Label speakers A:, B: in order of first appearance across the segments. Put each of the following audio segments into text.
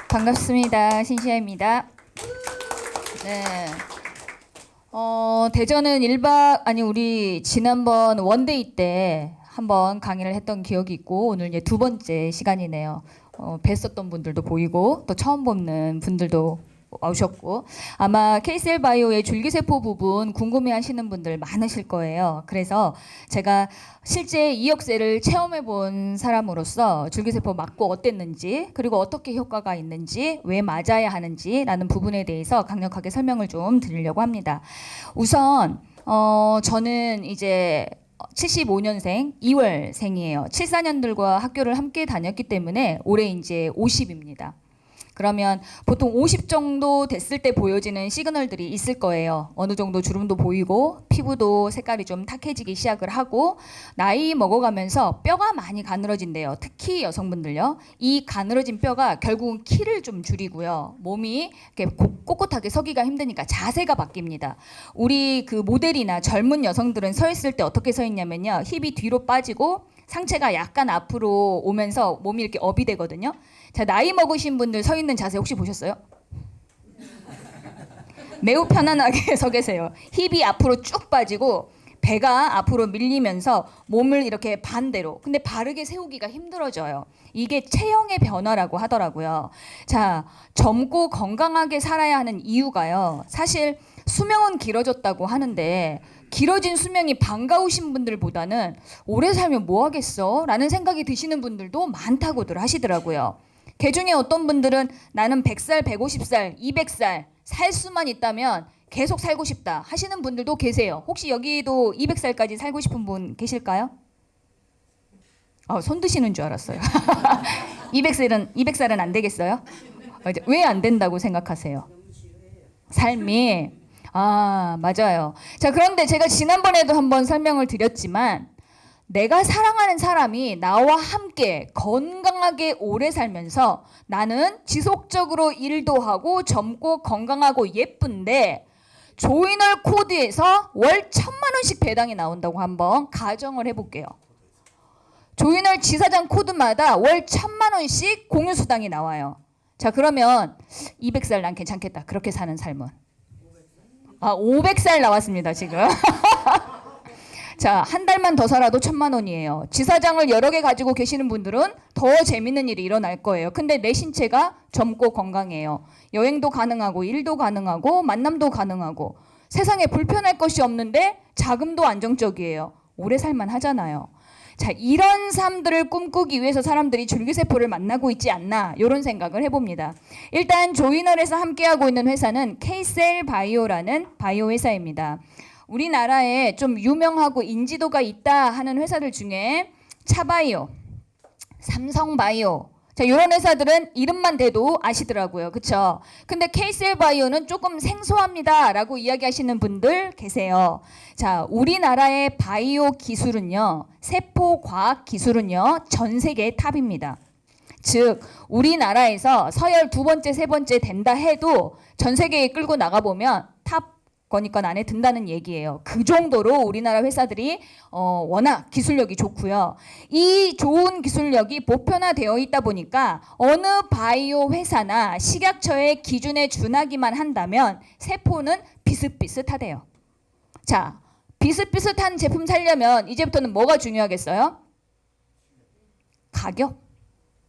A: 반갑습니다. 신시아입니다. 네. 대전은 우리 지난번 원데이 때 한번 강의를 했던 기억이 있고, 오늘 이제 두 번째 시간이네요. 뵀었던 분들도 보이고, 또 처음 보는 분들도 오셨고, 아마 케이셀 바이오의 줄기세포 부분 궁금해 하시는 분들 많으실 거예요. 그래서 제가 실제 이역세를 체험해 본 사람으로서 줄기세포 맞고 어땠는지, 그리고 어떻게 효과가 있는지, 왜 맞아야 하는지라는 부분에 대해서 강력하게 설명을 좀 드리려고 합니다. 우선 저는 이제 75년생 2월생이에요. 74년들과 학교를 함께 다녔기 때문에 올해 이제 50입니다. 그러면 보통 50 정도 됐을 때 보여지는 시그널들이 있을 거예요. 어느 정도 주름도 보이고 피부도 색깔이 좀 탁해지기 시작을 하고, 나이 먹어가면서 뼈가 많이 가늘어진대요. 특히 여성분들요. 이 가늘어진 뼈가 결국은 키를 좀 줄이고요. 몸이 이렇게 꼿꼿하게 서기가 힘드니까 자세가 바뀝니다. 우리 그 모델이나 젊은 여성들은 서 있을 때 어떻게 서 있냐면요. 힙이 뒤로 빠지고 상체가 약간 앞으로 오면서 몸이 이렇게 업이 되거든요. 자, 나이 먹으신 분들 서 있는 자세 혹시 보셨어요? 매우 편안하게 서 계세요. 힙이 앞으로 쭉 빠지고 배가 앞으로 밀리면서 몸을 이렇게 반대로. 근데 바르게 세우기가 힘들어져요. 이게 체형의 변화라고 하더라고요. 자, 젊고 건강하게 살아야 하는 이유가요. 사실 수명은 길어졌다고 하는데, 길어진 수명이 반가우신 분들보다는 오래 살면 뭐 하겠어? 라는 생각이 드시는 분들도 많다고들 하시더라고요. 그 중에 어떤 분들은 나는 100살, 150살, 200살 살 수만 있다면 계속 살고 싶다 하시는 분들도 계세요. 혹시 여기도 200살까지 살고 싶은 분 계실까요? 손 드시는 줄 알았어요. 200살은 안 되겠어요? 왜 안 된다고 생각하세요? 삶이. 맞아요. 자, 그런데 제가 지난번에도 한번 설명을 드렸지만, 내가 사랑하는 사람이 나와 함께 건강하게 오래 살면서 나는 지속적으로 일도 하고 젊고 건강하고 예쁜데, 조이널 코드에서 월 1,000만 원씩 배당이 나온다고 한번 가정을 해볼게요. 조이널 지사장 코드마다 월 1,000만 원씩 공유수당이 나와요. 자, 그러면 200살 난 괜찮겠다. 그렇게 사는 삶은. 500살 나왔습니다, 지금. 자, 한 달만 더 살아도 1,000만 원이에요. 지사장을 여러 개 가지고 계시는 분들은 더 재밌는 일이 일어날 거예요. 근데 내 신체가 젊고 건강해요. 여행도 가능하고 일도 가능하고 만남도 가능하고 세상에 불편할 것이 없는데 자금도 안정적이에요. 오래 살만 하잖아요. 자, 이런 삶들을 꿈꾸기 위해서 사람들이 줄기세포를 만나고 있지 않나, 이런 생각을 해봅니다. 일단 조이널에서 함께하고 있는 회사는 케이셀 바이오라는 바이오 회사입니다. 우리나라에 좀 유명하고 인지도가 있다 하는 회사들 중에 차바이오, 삼성바이오, 자, 이런 회사들은 이름만 대도 아시더라고요. 그쵸? 근데 케이셀 바이오는 조금 생소합니다 라고 이야기하시는 분들 계세요. 자, 우리나라의 바이오 기술은요, 세포 과학 기술은요, 전 세계 탑입니다. 즉, 우리나라에서 서열 두 번째, 세 번째 된다 해도 전 세계에 끌고 나가보면 탑 거니까 안에 든다는 얘기예요. 그 정도로 우리나라 회사들이 워낙 기술력이 좋고요. 이 좋은 기술력이 보편화되어 있다 보니까 어느 바이오 회사나 식약처의 기준에 준하기만 한다면 세포는 비슷비슷하대요. 자, 비슷비슷한 제품 살려면 이제부터는 뭐가 중요하겠어요?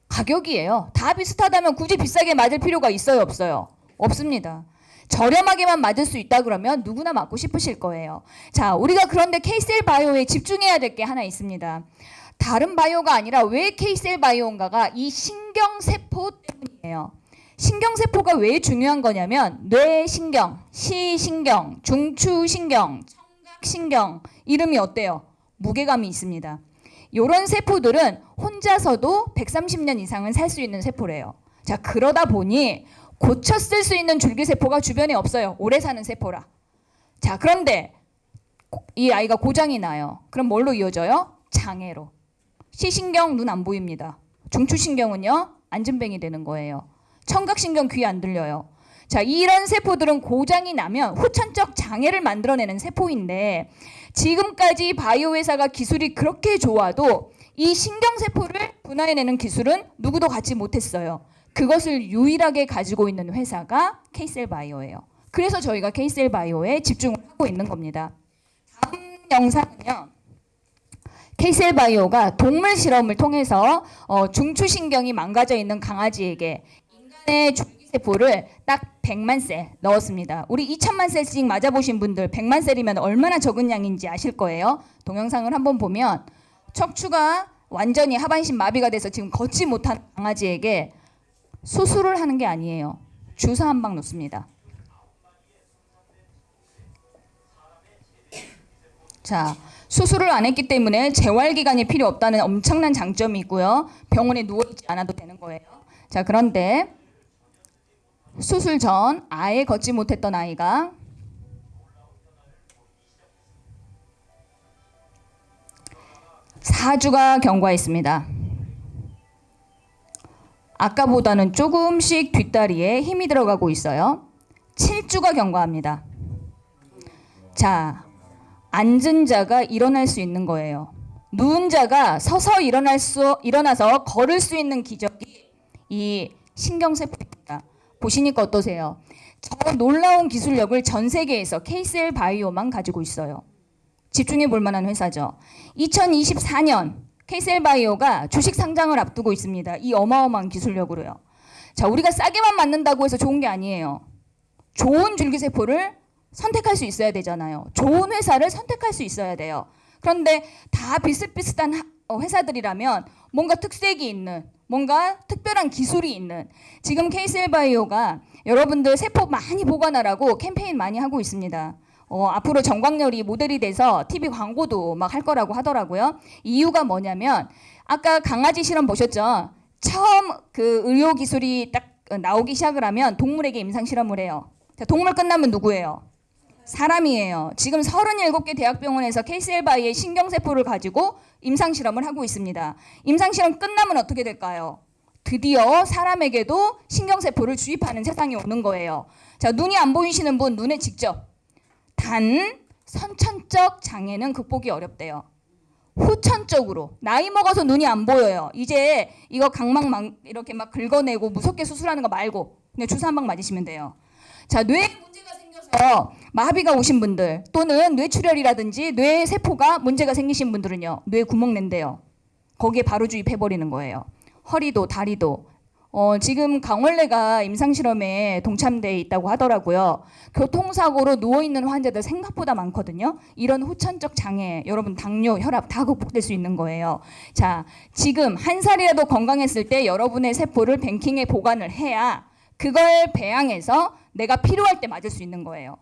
A: 가격이에요. 다 비슷하다면 굳이 비싸게 맞을 필요가 있어요, 없어요? 없습니다. 저렴하게만 맞을 수 있다 그러면 누구나 맞고 싶으실 거예요. 자, 우리가 그런데 케이셀 바이오에 집중해야 될 게 하나 있습니다. 다른 바이오가 아니라 왜 케이셀 바이오인가가 이 신경세포 때문이에요. 신경세포가 왜 중요한 거냐면 뇌신경, 시신경, 중추신경, 청각신경, 이름이 어때요? 무게감이 있습니다. 이런 세포들은 혼자서도 130년 이상은 살 수 있는 세포래요. 자, 그러다 보니 고쳐 쓸 수 있는 줄기세포가 주변에 없어요. 오래 사는 세포라. 자, 그런데 이 아이가 고장이 나요. 그럼 뭘로 이어져요? 장애로. 시신경 눈 안 보입니다. 중추신경은요, 안진뱅이 되는 거예요. 청각신경 귀 안 들려요. 자, 이런 세포들은 고장이 나면 후천적 장애를 만들어내는 세포인데, 지금까지 바이오 회사가 기술이 그렇게 좋아도 이 신경세포를 분화해내는 기술은 누구도 갖지 못했어요. 그것을 유일하게 가지고 있는 회사가 K셀바이오예요. 그래서 저희가 K셀바이오에 집중을 하고 있는 겁니다. 다음 영상은요. K셀바이오가 동물 실험을 통해서 중추신경이 망가져 있는 강아지에게 인간의 줄기세포를 딱 100만 셀 넣었습니다. 우리 2천만 셀씩 맞아보신 분들 100만 셀이면 얼마나 적은 양인지 아실 거예요. 동영상을 한번 보면 척추가 완전히 하반신 마비가 돼서 지금 걷지 못한 강아지에게 수술을 하는 게 아니에요. 주사 한 방 놓습니다. 자, 수술을 안 했기 때문에 재활기간이 필요 없다는 엄청난 장점이 있고요. 병원에 누워있지 않아도 되는 거예요. 자, 그런데 수술 전 아예 걷지 못했던 아이가 4주가 경과했습니다. 아까보다는 조금씩 뒷다리에 힘이 들어가고 있어요. 7주가 경과합니다. 자, 앉은 자가 일어날 수 있는 거예요. 누운 자가 서서 일어나서 걸을 수 있는 기적이 이 신경세포입니다. 보시니까 어떠세요? 저 놀라운 기술력을 전 세계에서 K셀바이오만 가지고 있어요. 집중해 볼 만한 회사죠. 2024년 K셀바이오가 주식 상장을 앞두고 있습니다. 이 어마어마한 기술력으로요. 자, 우리가 싸게만 맞는다고 해서 좋은 게 아니에요. 좋은 줄기세포를 선택할 수 있어야 되잖아요. 좋은 회사를 선택할 수 있어야 돼요. 그런데 다 비슷비슷한 회사들이라면 뭔가 특색이 있는, 뭔가 특별한 기술이 있는, 지금 K셀바이오가 여러분들 세포 많이 보관하라고 캠페인 많이 하고 있습니다. 앞으로 정광열이 모델이 돼서 TV 광고도 막 할 거라고 하더라고요. 이유가 뭐냐면 아까 강아지 실험 보셨죠? 처음 그 의료 기술이 딱 나오기 시작을 하면 동물에게 임상 실험을 해요. 자, 동물 끝나면 누구예요? 사람이에요. 지금 37개 대학병원에서 K셀바이오의 신경세포를 가지고 임상실험을 하고 있습니다. 임상실험 끝나면 어떻게 될까요? 드디어 사람에게도 신경세포를 주입하는 세상이 오는 거예요. 자, 눈이 안 보이시는 분 눈에 직접. 단 선천적 장애는 극복이 어렵대요. 후천적으로 나이 먹어서 눈이 안 보여요. 이제 이거 각막 막 이렇게 막 긁어내고 무섭게 수술하는 거 말고 그냥 주사 한 방 맞으시면 돼요. 자, 뇌에 문제가 생겨서 마비가 오신 분들 또는 뇌출혈이라든지 뇌 세포가 문제가 생기신 분들은요. 뇌 구멍 낸대요. 거기에 바로 주입해버리는 거예요. 허리도 다리도. 지금 강원래가 임상실험에 동참돼 있다고 하더라고요. 교통사고로 누워있는 환자들 생각보다 많거든요. 이런 후천적 장애, 여러분 당뇨, 혈압 다 극복될 수 있는 거예요. 자, 지금 한 살이라도 건강했을 때 여러분의 세포를 뱅킹에 보관을 해야 그걸 배양해서 내가 필요할 때 맞을 수 있는 거예요.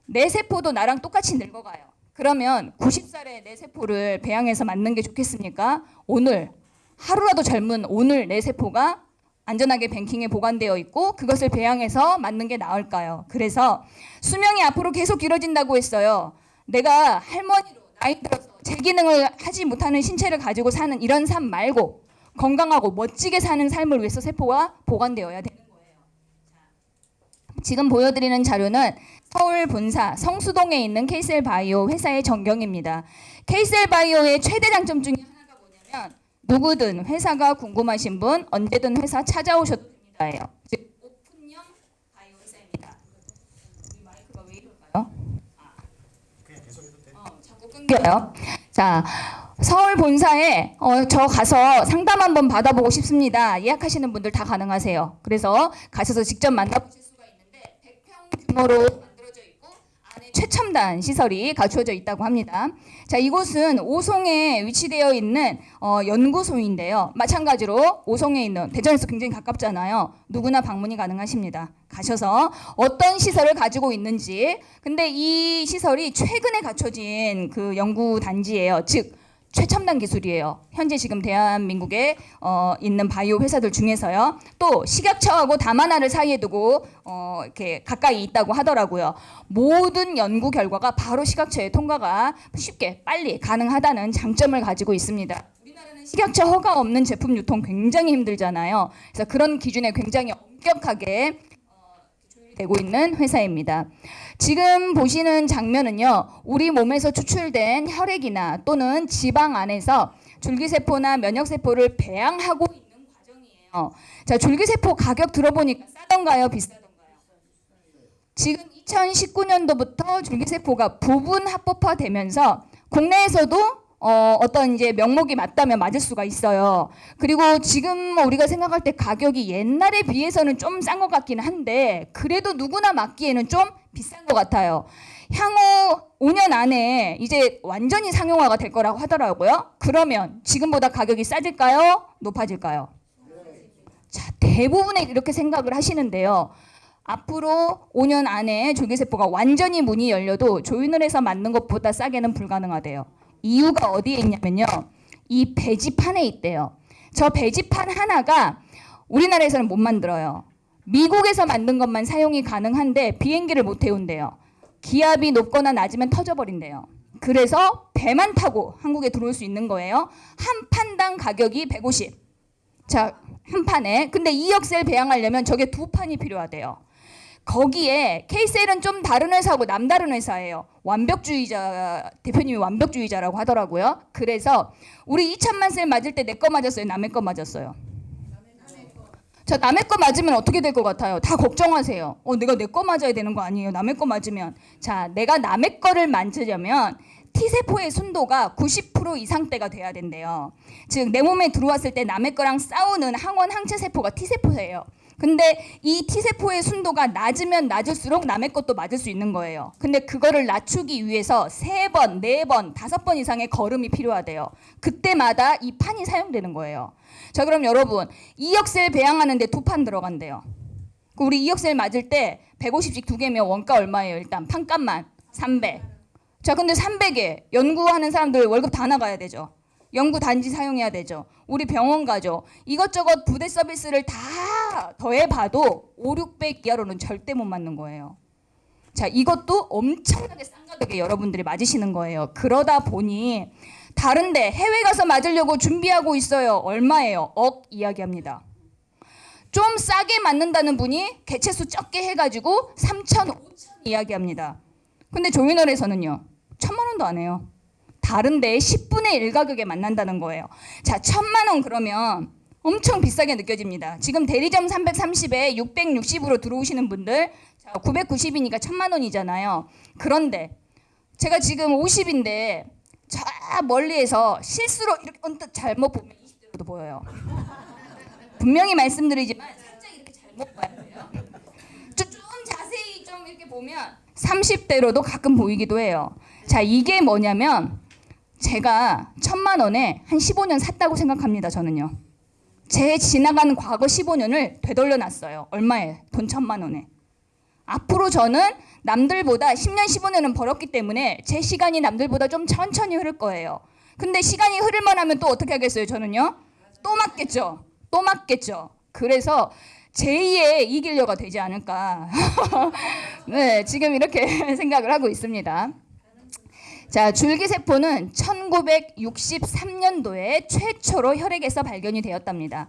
A: 내 세포도 나랑 똑같이 늙어가요. 그러면 90살에 내 세포를 배양해서 맞는 게 좋겠습니까? 오늘 하루라도 젊은 오늘 내 세포가 안전하게 뱅킹에 보관되어 있고 그것을 배양해서 맞는 게 나을까요? 그래서 수명이 앞으로 계속 길어진다고 했어요. 내가 할머니로 나이 들어서 제 기능을 하지 못하는 신체를 가지고 사는 이런 삶 말고 건강하고 멋지게 사는 삶을 위해서 세포가 보관되어야 되는 거예요. 지금 보여드리는 자료는 서울 본사 성수동에 있는 K셀바이오 회사의 전경입니다. K셀바이오의 최대 장점 중에 하나가 뭐냐면 누구든 회사가 궁금하신 분 언제든 회사 찾아오셔도 됩니다예요. 즉 오픈형 바이오 회사입니다. 이 마이크가 왜 이럴까요?
B: 그냥 계속 해도 돼.
A: 자꾸 끊겨요. 자, 서울 본사에 저 가서 상담 한번 받아보고 싶습니다. 예약하시는 분들 다 가능하세요. 그래서 가셔서 직접 만나보실 수가 있는데 100평 규모로 만들어져 있고 안에 최첨단 시설이 갖추어져 있다고 합니다. 자, 이곳은 오송에 위치되어 있는 연구소인데요. 마찬가지로 오송에 있는 대전에서 굉장히 가깝잖아요. 누구나 방문이 가능하십니다. 가셔서 어떤 시설을 가지고 있는지. 근데 이 시설이 최근에 갖춰진 그 연구 단지예요. 즉 최첨단 기술이에요. 현재 지금 대한민국에 있는 바이오 회사들 중에서요. 또 식약처하고 담화나를 사이에 두고 이렇게 가까이 있다고 하더라고요. 모든 연구 결과가 바로 식약처에 통과가 쉽게 빨리 가능하다는 장점을 가지고 있습니다. 우리나라는 식약처 허가 없는 제품 유통 굉장히 힘들잖아요. 그래서 그런 기준에 굉장히 엄격하게 되고 있는 회사입니다. 지금 보시는 장면은요. 우리 몸에서 추출된 혈액이나 또는 지방 안에서 줄기세포나 면역세포를 배양하고 있는 과정이에요. 자, 줄기세포 가격 들어보니까 싸던가요, 비싸던가요? 지금 2019년도부터 줄기세포가 부분 합법화되면서 국내에서도 어떤 이제 명목이 맞다면 맞을 수가 있어요. 그리고 지금 우리가 생각할 때 가격이 옛날에 비해서는 좀 싼 것 같긴 한데 그래도 누구나 맞기에는 좀 비싼 것 같아요. 향후 5년 안에 이제 완전히 상용화가 될 거라고 하더라고요. 그러면 지금보다 가격이 싸질까요? 높아질까요? 자, 대부분의 이렇게 생각을 하시는데요. 앞으로 5년 안에 줄기세포가 완전히 문이 열려도 조인을 해서 만든 것보다 싸게는 불가능하대요. 이유가 어디에 있냐면요. 이 배지판에 있대요. 저 배지판 하나가 우리나라에서는 못 만들어요. 미국에서 만든 것만 사용이 가능한데 비행기를 못 태운대요. 기압이 높거나 낮으면 터져버린대요. 그래서 배만 타고 한국에 들어올 수 있는 거예요. 한 판당 가격이 150. 자, 한 판에. 근데 2억 셀 배양하려면 저게 두 판이 필요하대요. 거기에 K셀은 좀 다른 회사고 남다른 회사예요. 완벽주의자, 대표님이 완벽주의자라고 하더라고요. 그래서 우리 2천만 셀 맞을 때 내 거 맞았어요? 남의 거 맞았어요? 자, 남의 거 맞으면 어떻게 될 것 같아요? 다 걱정하세요. 내가 내 거 맞아야 되는 거 아니에요? 남의 거 맞으면. 자, 내가 남의 거를 만지려면 T세포의 순도가 90% 이상대가 돼야 된대요. 즉, 내 몸에 들어왔을 때 남의 거랑 싸우는 항원 항체세포가 T세포예요. 근데 이 T세포의 순도가 낮으면 낮을수록 남의 것도 맞을 수 있는 거예요. 근데 그거를 낮추기 위해서 3번, 4번, 5번 이상의 걸음이 필요하대요. 그때마다 이 판이 사용되는 거예요. 자, 그럼 여러분 2억 셀 배양하는데 2판 들어간대요. 우리 2억 셀 맞을 때 150씩 2개면 원가 얼마예요? 일단 판값만 300. 자, 근데 300에 연구하는 사람들 월급 다 나가야 되죠. 연구 단지 사용해야 되죠. 우리 병원 가죠. 이것저것 부대 서비스를 다 더해봐도 5, 600 이하로는 절대 못 맞는 거예요. 자, 이것도 엄청나게 싼 가격에 여러분들이 맞으시는 거예요. 그러다 보니 다른데 해외 가서 맞으려고 준비하고 있어요. 얼마예요? 억 이야기합니다. 좀 싸게 맞는다는 분이 개체수 적게 해가지고 3천, 5천 이야기합니다. 근데 조이널에서는요. 1,000만 원도 안 해요. 다른데 10분의 1 가격에 만난다는 거예요. 자, 1,000만 원 그러면 엄청 비싸게 느껴집니다. 지금 대리점 330에 660으로 들어오시는 분들, 자, 990이니까 1,000만 원이잖아요. 그런데 제가 지금 50인데 저 멀리에서 실수로 이렇게 언뜻 잘못 보면 20대로도 보여요. 분명히 말씀드리지만 살짝 이렇게 잘못 봐야 돼요. 좀 자세히 좀 이렇게 보면 30대로도 가끔 보이기도 해요. 자, 이게 뭐냐면 제가 1,000만 원에 한 15년 샀다고 생각합니다. 저는요. 제 지나간 과거 15년을 되돌려 놨어요. 얼마에? 돈 1,000만 원에. 앞으로 저는 남들보다 10년, 15년은 벌었기 때문에 제 시간이 남들보다 좀 천천히 흐를 거예요. 근데 시간이 흐를만 하면 또 어떻게 하겠어요? 저는요. 또 맞겠죠. 또 맞겠죠. 그래서 제2의 이길려가 되지 않을까. 네, 지금 이렇게 생각을 하고 있습니다. 자, 줄기세포는 1963년도에 최초로 혈액에서 발견이 되었답니다.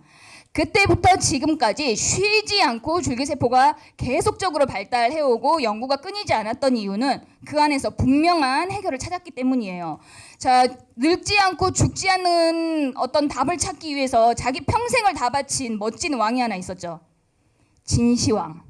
A: 그때부터 지금까지 쉬지 않고 줄기세포가 계속적으로 발달해오고 연구가 끊이지 않았던 이유는 그 안에서 분명한 해결을 찾았기 때문이에요. 자, 늙지 않고 죽지 않는 어떤 답을 찾기 위해서 자기 평생을 다 바친 멋진 왕이 하나 있었죠. 진시황.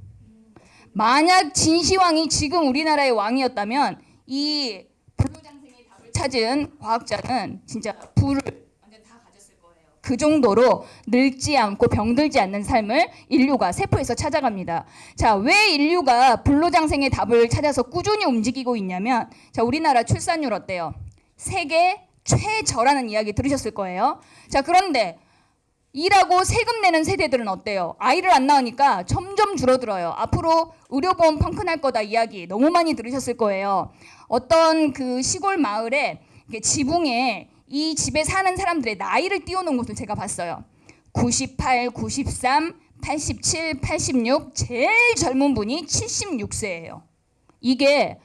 A: 만약 진시황이 지금 우리나라의 왕이었다면 이 불로장생의 답을 찾은 과학자는 진짜 부를 완전 다 가졌을 거예요. 그 정도로 늙지 않고 병들지 않는 삶을 인류가 세포에서 찾아갑니다. 자, 왜 인류가 불로장생의 답을 찾아서 꾸준히 움직이고 있냐면, 자, 우리나라 출산율 어때요? 세계 최저라는 이야기 들으셨을 거예요. 자, 그런데 일하고 세금 내는 세대들은 어때요? 아이를 안 낳으니까 점점 줄어들어요. 앞으로 의료보험 펑크 날 거다 이야기 너무 많이 들으셨을 거예요. 어떤 그 시골 마을에 지붕에 이 집에 사는 사람들의 나이를 띄워놓은 것을 제가 봤어요. 98, 93, 87, 86, 제일 젊은 분이 76세예요. 이게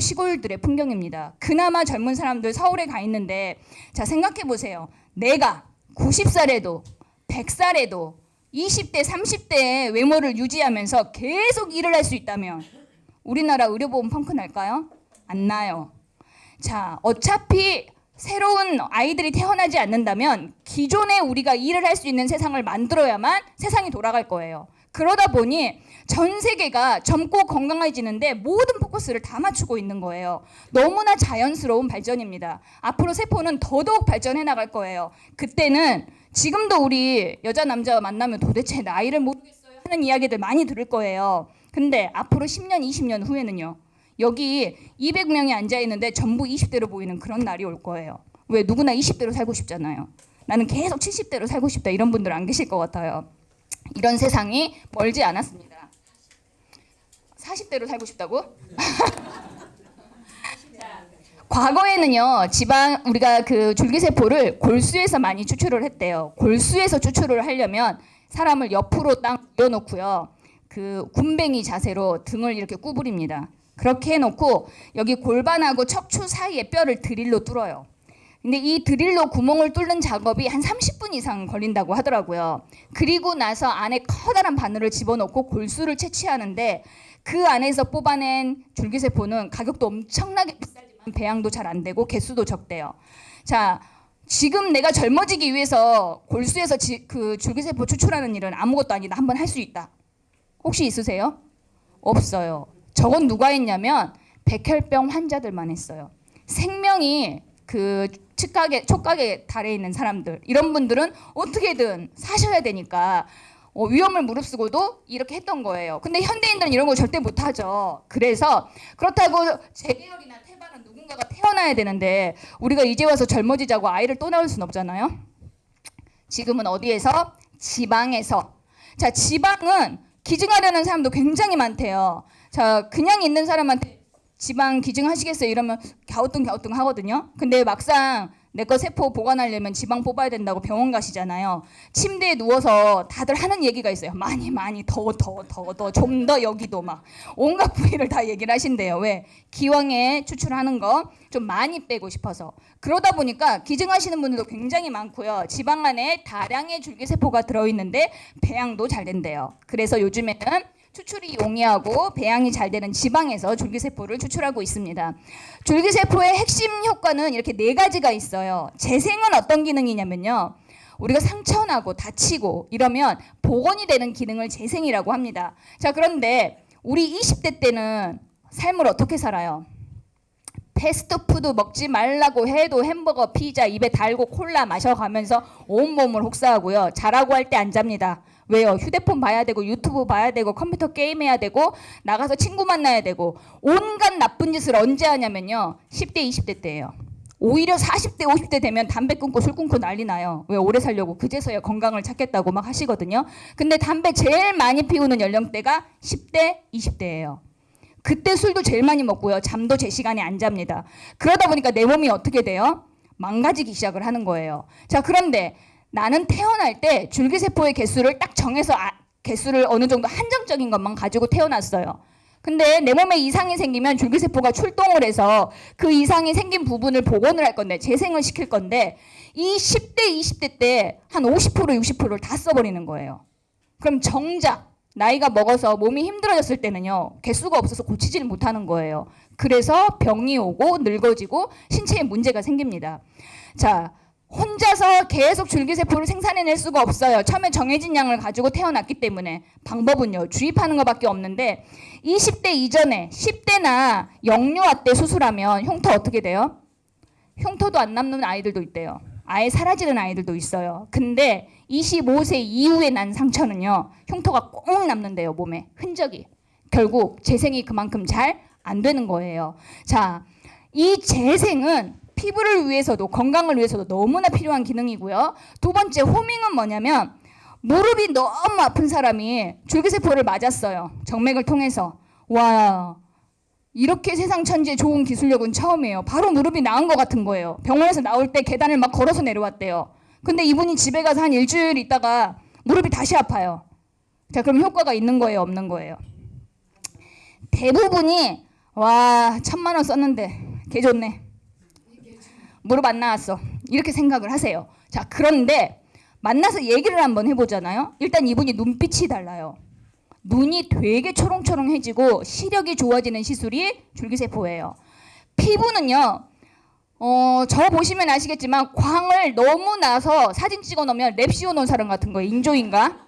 A: 시골들의 풍경입니다. 그나마 젊은 사람들 서울에 가 있는데, 자, 생각해 보세요. 내가 90살에도 100살에도 20대, 30대의 외모를 유지하면서 계속 일을 할 수 있다면 우리나라 의료보험 펑크 날까요? 안 나요. 자, 어차피 새로운 아이들이 태어나지 않는다면 기존에 우리가 일을 할 수 있는 세상을 만들어야만 세상이 돌아갈 거예요. 그러다 보니 전 세계가 젊고 건강해지는데 모든 포커스를 다 맞추고 있는 거예요. 너무나 자연스러운 발전입니다. 앞으로 세포는 더더욱 발전해 나갈 거예요. 그때는 지금도 우리 여자 남자 만나면 도대체 나이를 모르겠어요 하는 이야기들 많이 들을 거예요. 근데 앞으로 10년, 20년 후에는요. 여기 200명이 앉아 있는데 전부 20대로 보이는 그런 날이 올 거예요. 왜? 누구나 20대로 살고 싶잖아요. 나는 계속 70대로 살고 싶다 이런 분들 안 계실 것 같아요. 이런 세상이 멀지 않았습니다. 40대로 살고 싶다고? 과거에는요, 우리가 그 줄기세포를 골수에서 많이 추출을 했대요. 골수에서 추출을 하려면 사람을 옆으로 딱 누워놓고요, 그 군뱅이 자세로 등을 이렇게 구부립니다. 그렇게 해놓고 여기 골반하고 척추 사이에 뼈를 드릴로 뚫어요. 근데 이 드릴로 구멍을 뚫는 작업이 한 30분 이상 걸린다고 하더라고요. 그리고 나서 안에 커다란 바늘을 집어넣고 골수를 채취하는데 그 안에서 뽑아낸 줄기세포는 가격도 엄청나게 비싸지만 배양도 잘 안 되고 개수도 적대요. 자, 지금 내가 젊어지기 위해서 골수에서 그 줄기세포 추출하는 일은 아무것도 아니다. 한번 할 수 있다. 혹시 있으세요? 없어요. 저건 누가 했냐면 백혈병 환자들만 했어요. 생명이 그 촉각에 달해 있는 사람들, 이런 분들은 어떻게든 사셔야 되니까 위험을 무릅쓰고도 이렇게 했던 거예요. 근데 현대인들은 이런 거 절대 못하죠. 그래서 그렇다고 재계열이나 태반은 누군가가 태어나야 되는데 우리가 이제 와서 젊어지자고 아이를 또 낳을 순 없잖아요. 지금은 어디에서? 지방에서. 자, 지방은 기증하려는 사람도 굉장히 많대요. 자, 그냥 있는 사람한테 지방 기증하시겠어요? 이러면 갸우뚱 하거든요. 근데 막상 내 거 세포 보관하려면 지방 뽑아야 된다고 병원 가시잖아요. 침대에 누워서 다들 하는 얘기가 있어요. 많이 더 좀 더 여기도 막 온갖 부위를 다 얘기를 하신대요. 왜? 기왕에 추출하는 거 좀 많이 빼고 싶어서. 그러다 보니까 기증하시는 분들도 굉장히 많고요. 지방 안에 다량의 줄기세포가 들어있는데 배양도 잘 된대요. 그래서 요즘에는 추출이 용이하고 배양이 잘 되는 지방에서 줄기세포를 추출하고 있습니다. 줄기세포의 핵심 효과는 이렇게 4가지가 있어요. 재생은 어떤 기능이냐면요, 우리가 상처나고 다치고 이러면 복원이 되는 기능을 재생이라고 합니다. 자, 그런데 우리 20대 때는 삶을 어떻게 살아요? 패스트푸드 먹지 말라고 해도 햄버거, 피자 입에 달고 콜라 마셔가면서 온몸을 혹사하고요. 자라고 할 때 안 잡니다. 왜요? 휴대폰 봐야 되고 유튜브 봐야 되고 컴퓨터 게임해야 되고 나가서 친구 만나야 되고 온갖 나쁜 짓을 언제 하냐면요, 10대, 20대 때예요. 오히려 40대, 50대 되면 담배 끊고 술 끊고 난리 나요. 왜? 오래 살려고 그제서야 건강을 찾겠다고 막 하시거든요. 근데 담배 제일 많이 피우는 연령대가 10대, 20대예요. 그때 술도 제일 많이 먹고요. 잠도 제 시간에 안 잡니다. 그러다 보니까 내 몸이 어떻게 돼요? 망가지기 시작을 하는 거예요. 자, 그런데 나는 태어날 때 줄기세포의 개수를 딱 정해서 개수를 어느 정도 한정적인 것만 가지고 태어났어요. 근데 내 몸에 이상이 생기면 줄기세포가 출동을 해서 그 이상이 생긴 부분을 복원을 할 건데, 재생을 시킬 건데, 이 10대, 20대 때 한 50%, 60%를 다 써버리는 거예요. 그럼 정작 나이가 먹어서 몸이 힘들어졌을 때는요, 개수가 없어서 고치지를 못하는 거예요. 그래서 병이 오고 늙어지고 신체에 문제가 생깁니다. 자, 혼자서 계속 줄기세포를 생산해낼 수가 없어요. 처음에 정해진 양을 가지고 태어났기 때문에. 방법은요, 주입하는 것밖에 없는데 20대 이전에 10대나 영유아 때 수술하면 흉터 어떻게 돼요? 흉터도 안 남는 아이들도 있대요. 아예 사라지는 아이들도 있어요. 근데 25세 이후에 난 상처는요, 흉터가 꼭 남는데요, 몸에 흔적이. 결국 재생이 그만큼 잘 안 되는 거예요. 자, 이 재생은 피부를 위해서도 건강을 위해서도 너무나 필요한 기능이고요. 두 번째, 호밍은 뭐냐면 무릎이 너무 아픈 사람이 줄기세포를 맞았어요. 정맥을 통해서. 와, 이렇게 세상 천지에 좋은 기술력은 처음이에요. 바로 무릎이 나은 것 같은 거예요. 병원에서 나올 때 계단을 막 걸어서 내려왔대요. 근데 이분이 집에 가서 한 일주일 있다가 무릎이 다시 아파요. 자, 그럼 효과가 있는 거예요, 없는 거예요? 대부분이 와, 1,000만 원 썼는데 개 좋네, 무릎 안 나왔어, 이렇게 생각을 하세요. 자, 그런데 만나서 얘기를 한번 해보잖아요. 일단 이분이 눈빛이 달라요. 눈이 되게 초롱초롱해지고 시력이 좋아지는 시술이 줄기세포예요. 피부는요, 저 보시면 아시겠지만 광을 너무 나서 사진 찍어 놓으면 랩 씌워 놓은 사람 같은 거예요. 인조인가?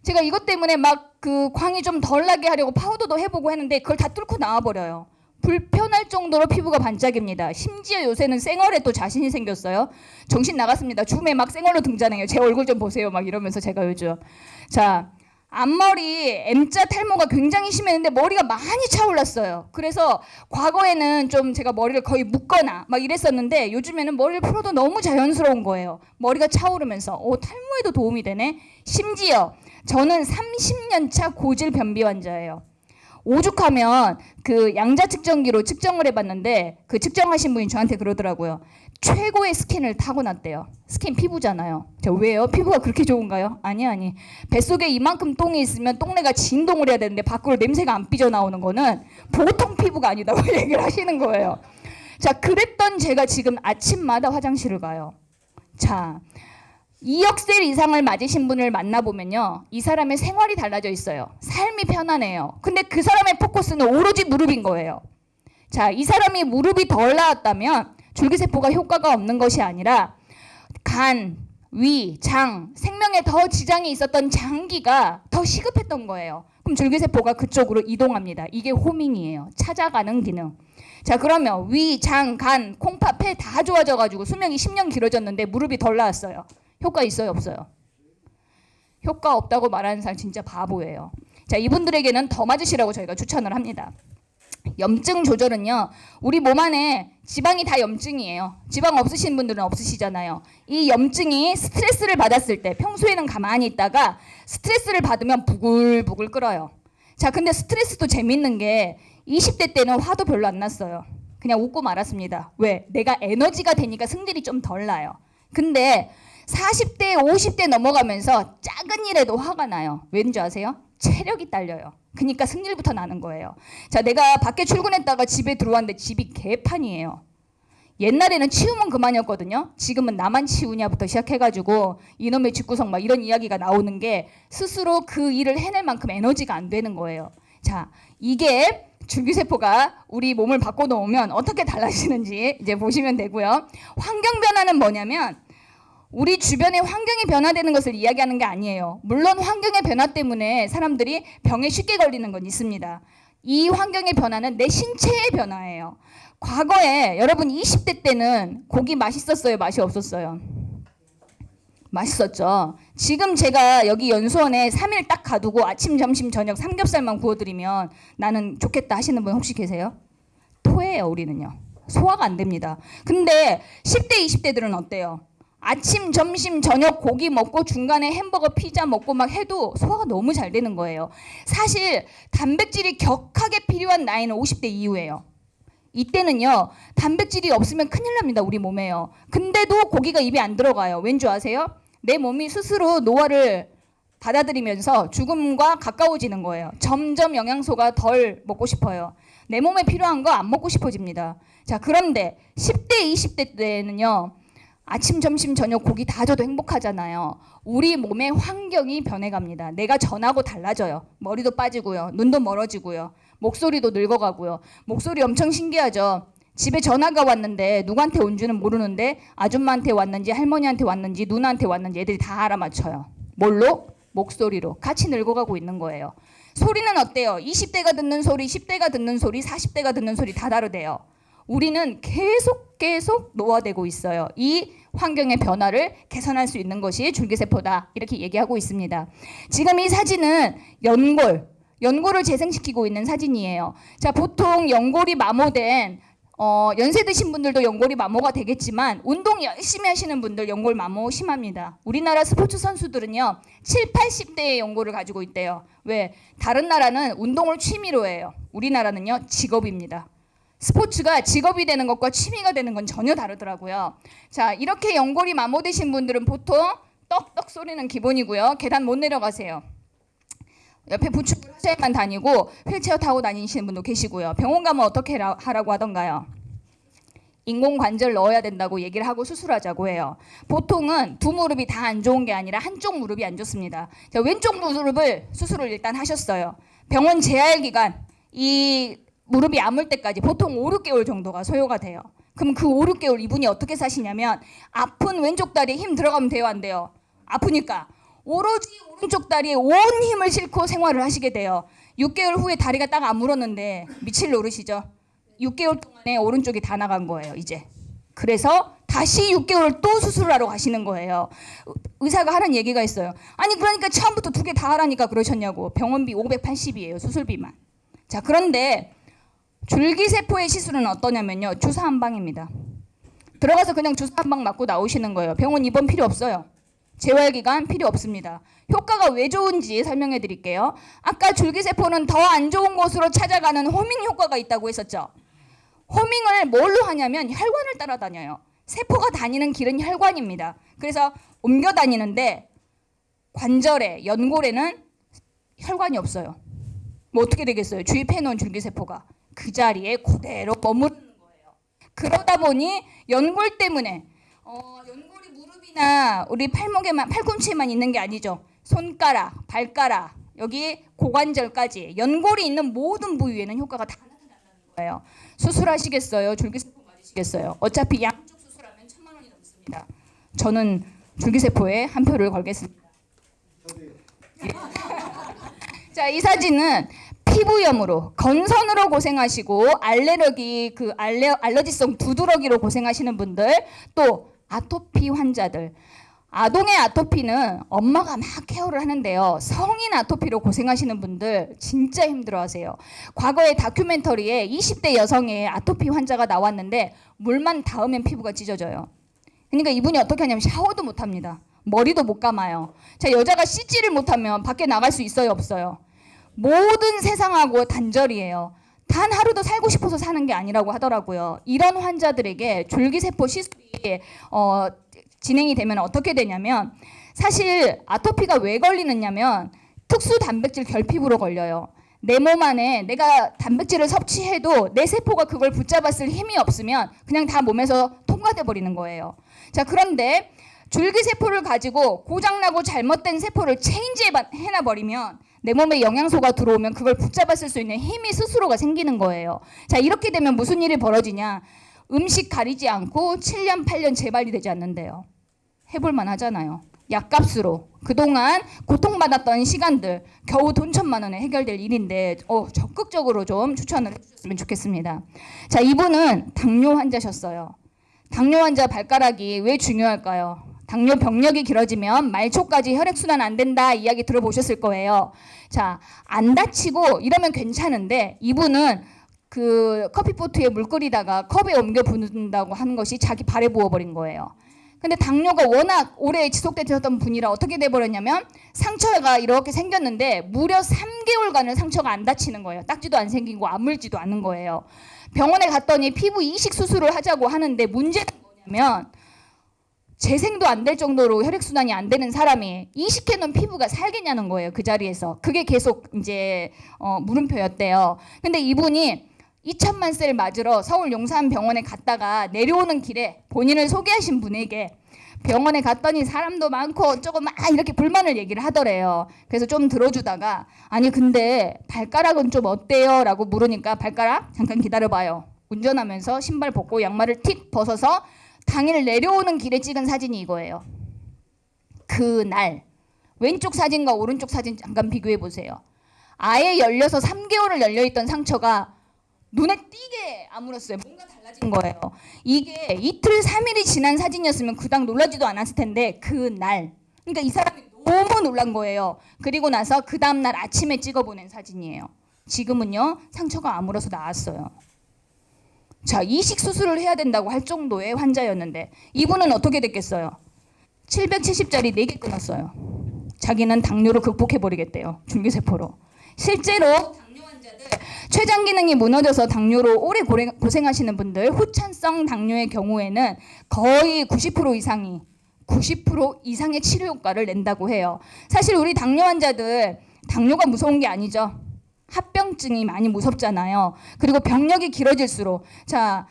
A: 제가 이것 때문에 막 그 광이 좀 덜 나게 하려고 파우더도 해보고 했는데 그걸 다 뚫고 나와버려요. 불편할 정도로 피부가 반짝입니다. 심지어 요새는 쌩얼에 또 자신이 생겼어요. 정신 나갔습니다. 줌에 막 쌩얼로 등장해요. 제 얼굴 좀 보세요. 막 이러면서 제가 요즘. 자, 앞머리 M자 탈모가 굉장히 심했는데 머리가 많이 차올랐어요. 그래서 과거에는 좀 제가 머리를 거의 묶거나 막 이랬었는데 요즘에는 머리를 풀어도 너무 자연스러운 거예요. 머리가 차오르면서 탈모에도 도움이 되네. 심지어 저는 30년 차 고질 변비 환자예요. 오죽하면 그 양자 측정기로 측정을 해봤는데 그 측정하신 분이 저한테 그러더라고요. 최고의 스킨을 타고났대요. 스킨 피부잖아요. 저 왜요? 피부가 그렇게 좋은가요? 아니. 뱃속에 이만큼 똥이 있으면 똥내가 진동을 해야 되는데 밖으로 냄새가 안 삐져나오는 거는 보통 피부가 아니다고 얘기를 하시는 거예요. 자, 그랬던 제가 지금 아침마다 화장실을 가요. 자, 2억 셀 이상을 맞으신 분을 만나보면요. 이 사람의 생활이 달라져 있어요. 삶이 편안해요. 근데 그 사람의 포커스는 오로지 무릎인 거예요. 자, 이 사람이 무릎이 덜 나왔다면 줄기세포가 효과가 없는 것이 아니라 간, 위, 장, 생명에 더 지장이 있었던 장기가 더 시급했던 거예요. 그럼 줄기세포가 그쪽으로 이동합니다. 이게 호밍이에요. 찾아가는 기능. 자, 그러면 위, 장, 간, 콩팥, 폐 다 좋아져가지고 수명이 10년 길어졌는데 무릎이 덜 나왔어요. 효과 있어요, 없어요? 효과 없다고 말하는 사람 진짜 바보예요. 자, 이분들에게는 더 맞으시라고 저희가 추천을 합니다. 염증 조절은요, 우리 몸 안에 지방이 다 염증이에요. 지방 없으신 분들은 없으시잖아요. 이 염증이 스트레스를 받았을 때, 평소에는 가만히 있다가 스트레스를 받으면 부글부글 끓어요. 자, 근데 스트레스도 재밌는 게 20대 때는 화도 별로 안 났어요. 그냥 웃고 말았습니다. 왜? 내가 에너지가 되니까 승질이 좀 덜 나요. 근데 40대, 50대 넘어가면서 작은 일에도 화가 나요. 왠지 아세요? 체력이 딸려요. 그러니까 승질부터 나는 거예요. 자, 내가 밖에 출근했다가 집에 들어왔는데 집이 개판이에요. 옛날에는 치우면 그만이었거든요. 지금은 나만 치우냐부터 시작해가지고 이놈의 집구석 막 이런 이야기가 나오는 게 스스로 그 일을 해낼 만큼 에너지가 안 되는 거예요. 자, 이게 줄기세포가 우리 몸을 바꿔놓으면 어떻게 달라지는지 이제 보시면 되고요. 환경 변화는 뭐냐면 우리 주변의 환경이 변화되는 것을 이야기하는 게 아니에요. 물론 환경의 변화 때문에 사람들이 병에 쉽게 걸리는 건 있습니다. 이 환경의 변화는 내 신체의 변화예요. 과거에 여러분 20대 때는 고기 맛있었어요? 맛이 없었어요? 맛있었죠. 지금 제가 여기 연수원에 3일 딱 가두고 아침, 점심, 저녁 삼겹살만 구워드리면 나는 좋겠다 하시는 분 혹시 계세요? 토해요, 우리는요. 소화가 안 됩니다. 근데 10대, 20대들은 어때요? 아침, 점심, 저녁 고기 먹고 중간에 햄버거, 피자 먹고 막 해도 소화가 너무 잘 되는 거예요. 사실 단백질이 격하게 필요한 나이는 50대 이후예요. 이때는요, 단백질이 없으면 큰일 납니다, 우리 몸에요. 근데도 고기가 입에 안 들어가요. 왠 줄 아세요? 내 몸이 스스로 노화를 받아들이면서 죽음과 가까워지는 거예요. 점점 영양소가 덜 먹고 싶어요. 내 몸에 필요한 거 안 먹고 싶어집니다. 자, 그런데 10대, 20대 때는요, 아침, 점심, 저녁 고기 다 줘도 행복하잖아요. 우리 몸의 환경이 변해갑니다. 내가 전하고 달라져요. 머리도 빠지고요. 눈도 멀어지고요. 목소리도 늙어가고요. 목소리 엄청 신기하죠. 집에 전화가 왔는데 누구한테 온지는 모르는데 아줌마한테 왔는지 할머니한테 왔는지 누나한테 왔는지 애들이 다 알아맞혀요. 뭘로? 목소리로. 같이 늙어가고 있는 거예요. 소리는 어때요? 20대가 듣는 소리, 10대가 듣는 소리, 40대가 듣는 소리 다 다르대요. 우리는 계속 노화되고 있어요. 이 환경의 변화를 개선할 수 있는 것이 줄기세포다. 이렇게 얘기하고 있습니다. 지금 이 사진은 연골을 재생시키고 있는 사진이에요. 자, 보통 연골이 마모된 연세 드신 분들도 연골이 마모가 되겠지만 운동 열심히 하시는 분들 연골 마모 심합니다. 우리나라 스포츠 선수들은요 7, 80대의 연골을 가지고 있대요. 왜? 다른 나라는 운동을 취미로 해요. 우리나라는요 직업입니다. 스포츠가 직업이 되는 것과 취미가 되는 건 전혀 다르더라고요. 자, 이렇게 연골이 마모되신 분들은 보통 떡떡 소리는 기본이고요. 계단 못 내려가세요. 옆에 부축을 하셔야만 다니고 휠체어 타고 다니시는 분도 계시고요. 병원 가면 어떻게 하라고 하던가요? 인공관절 넣어야 된다고 얘기를 하고 수술하자고 해요. 보통은 두 무릎이 다 안 좋은 게 아니라 한쪽 무릎이 안 좋습니다. 자, 왼쪽 무릎을 수술을 일단 하셨어요. 병원 재활 기간, 이 무릎이 아물 때까지 보통 5, 6개월 정도가 소요가 돼요. 그럼 그 5, 6개월 이분이 어떻게 사시냐면 아픈 왼쪽 다리에 힘 들어가면 돼요, 안 돼요? 아프니까 오로지 오른쪽 다리에 온 힘을 싣고 생활을 하시게 돼요. 6개월 후에 다리가 딱 아물었는데 미칠 노릇이죠. 6개월 동안에 오른쪽이 다 나간 거예요, 이제. 그래서 다시 6개월 또 수술하러 가시는 거예요. 의사가 하는 얘기가 있어요. 아니 그러니까 처음부터 2개 다 하라니까 그러셨냐고. 병원비 580이에요, 수술비만. 자, 그런데 줄기세포의 시술은 어떠냐면요. 주사 한 방입니다. 들어가서 그냥 주사 한 방 맞고 나오시는 거예요. 병원 입원 필요 없어요. 재활기간 필요 없습니다. 효과가 왜 좋은지 설명해 드릴게요. 아까 줄기세포는 더 안 좋은 곳으로 찾아가는 호밍 효과가 있다고 했었죠. 호밍을 뭘로 하냐면 혈관을 따라다녀요. 세포가 다니는 길은 혈관입니다. 그래서 옮겨 다니는데 관절에, 연골에는 혈관이 없어요. 뭐 어떻게 되겠어요? 주입해 놓은 줄기세포가 그 자리에 그대로 머무르는 거예요. 그러다 보니 연골 때문에 연골이 무릎이나 우리 팔목에만, 팔꿈치에만 있는 게 아니죠. 손가락, 발가락, 여기 고관절까지 연골이 있는 모든 부위에는 효과가 다 나타난다는 거예요. 수술하시겠어요? 줄기세포 맞으시겠어요? 어차피 양쪽 수술하면 1,000만 원이 넘습니다. 저는 줄기세포에 한 표를 걸겠습니다. 자, 이 사진은 피부염으로, 건선으로 고생하시고 알러지성 두드러기로 고생하시는 분들, 또 아토피 환자들. 아동의 아토피는 엄마가 막 케어를 하는데요. 성인 아토피로 고생하시는 분들 진짜 힘들어하세요. 과거에 다큐멘터리에 20대 여성의 아토피 환자가 나왔는데 물만 닿으면 피부가 찢어져요. 그러니까 이분이 어떻게 하냐면 샤워도 못합니다. 머리도 못 감아요. 자, 여자가 씻지를 못하면 밖에 나갈 수 있어요, 없어요? 모든 세상하고 단절이에요. 단 하루도 살고 싶어서 사는 게 아니라고 하더라고요. 이런 환자들에게 줄기세포 시술이 진행이 되면 어떻게 되냐면, 사실 아토피가 왜 걸리느냐면 특수 단백질 결핍으로 걸려요. 내 몸 안에 내가 단백질을 섭취해도 내 세포가 그걸 붙잡았을 힘이 없으면 그냥 다 몸에서 통과돼 버리는 거예요. 자, 그런데 줄기세포를 가지고 고장나고 잘못된 세포를 체인지해놔 버리면 내 몸에 영양소가 들어오면 그걸 붙잡았을 수 있는 힘이 스스로가 생기는 거예요. 자, 이렇게 되면 무슨 일이 벌어지냐? 음식 가리지 않고 7년, 8년 재발이 되지 않는데요. 해볼만 하잖아요. 약값으로 그동안 고통받았던 시간들 겨우 돈 1,000만 원에 해결될 일인데 적극적으로 좀 추천을 해주셨으면 좋겠습니다. 자, 이분은 당뇨 환자셨어요. 당뇨 환자 발가락이 왜 중요할까요? 당뇨 병력이 길어지면 말초까지 혈액순환 안 된다 이야기 들어보셨을 거예요. 자, 안 다치고 이러면 괜찮은데 이분은 그 커피포트에 물 끓이다가 컵에 옮겨 붓는다고 하는 것이 자기 발에 부어버린 거예요. 근데 당뇨가 워낙 오래 지속되셨던 분이라 어떻게 돼버렸냐면 상처가 이렇게 생겼는데 무려 3개월간은 상처가 안 다치는 거예요. 딱지도 안 생기고 아물지도 않는 거예요. 병원에 갔더니 피부 이식 수술을 하자고 하는데 문제는 뭐냐면 재생도 안 될 정도로 혈액순환이 안 되는 사람이 이식해놓은 피부가 살겠냐는 거예요. 그 자리에서. 그게 계속 이제 물음표였대요. 근데 이분이 2,000만 셀 맞으러 서울 용산병원에 갔다가 내려오는 길에 본인을 소개하신 분에게 병원에 갔더니 사람도 많고 어쩌고 막 이렇게 불만을 얘기를 하더래요. 그래서 좀 들어주다가 아니 근데 발가락은 좀 어때요? 라고 물으니까 발가락? 잠깐 기다려봐요. 운전하면서 신발 벗고 양말을 틱 벗어서 당일 내려오는 길에 찍은 사진이 이거예요. 그날 왼쪽 사진과 오른쪽 사진 잠깐 비교해 보세요. 아예 열려서 3개월을 열려있던 상처가 눈에 띄게 아물었어요. 뭔가 달라진 거예요. 이게 이틀 3일이 지난 사진이었으면 그닥 놀라지도 않았을 텐데 그날 그러니까 이 사람이 너무 놀란 거예요. 그리고 나서 그 다음날 아침에 찍어보낸 사진이에요. 지금은요 상처가 아물어서 나았어요. 자, 이식 수술을 해야 된다고 할 정도의 환자였는데 이분은 어떻게 됐겠어요? 770짜리 4개 끊었어요. 자기는 당뇨를 극복해버리겠대요. 줄기세포로. 실제로 당뇨 환자들 췌장 기능이 무너져서 당뇨로 오래 고생하시는 분들 후천성 당뇨의 경우에는 거의 90% 이상의 치료 효과를 낸다고 해요. 사실 우리 당뇨 환자들 당뇨가 무서운 게 아니죠. 합병증이 많이 무섭잖아요. 그리고 병력이 길어질수록 자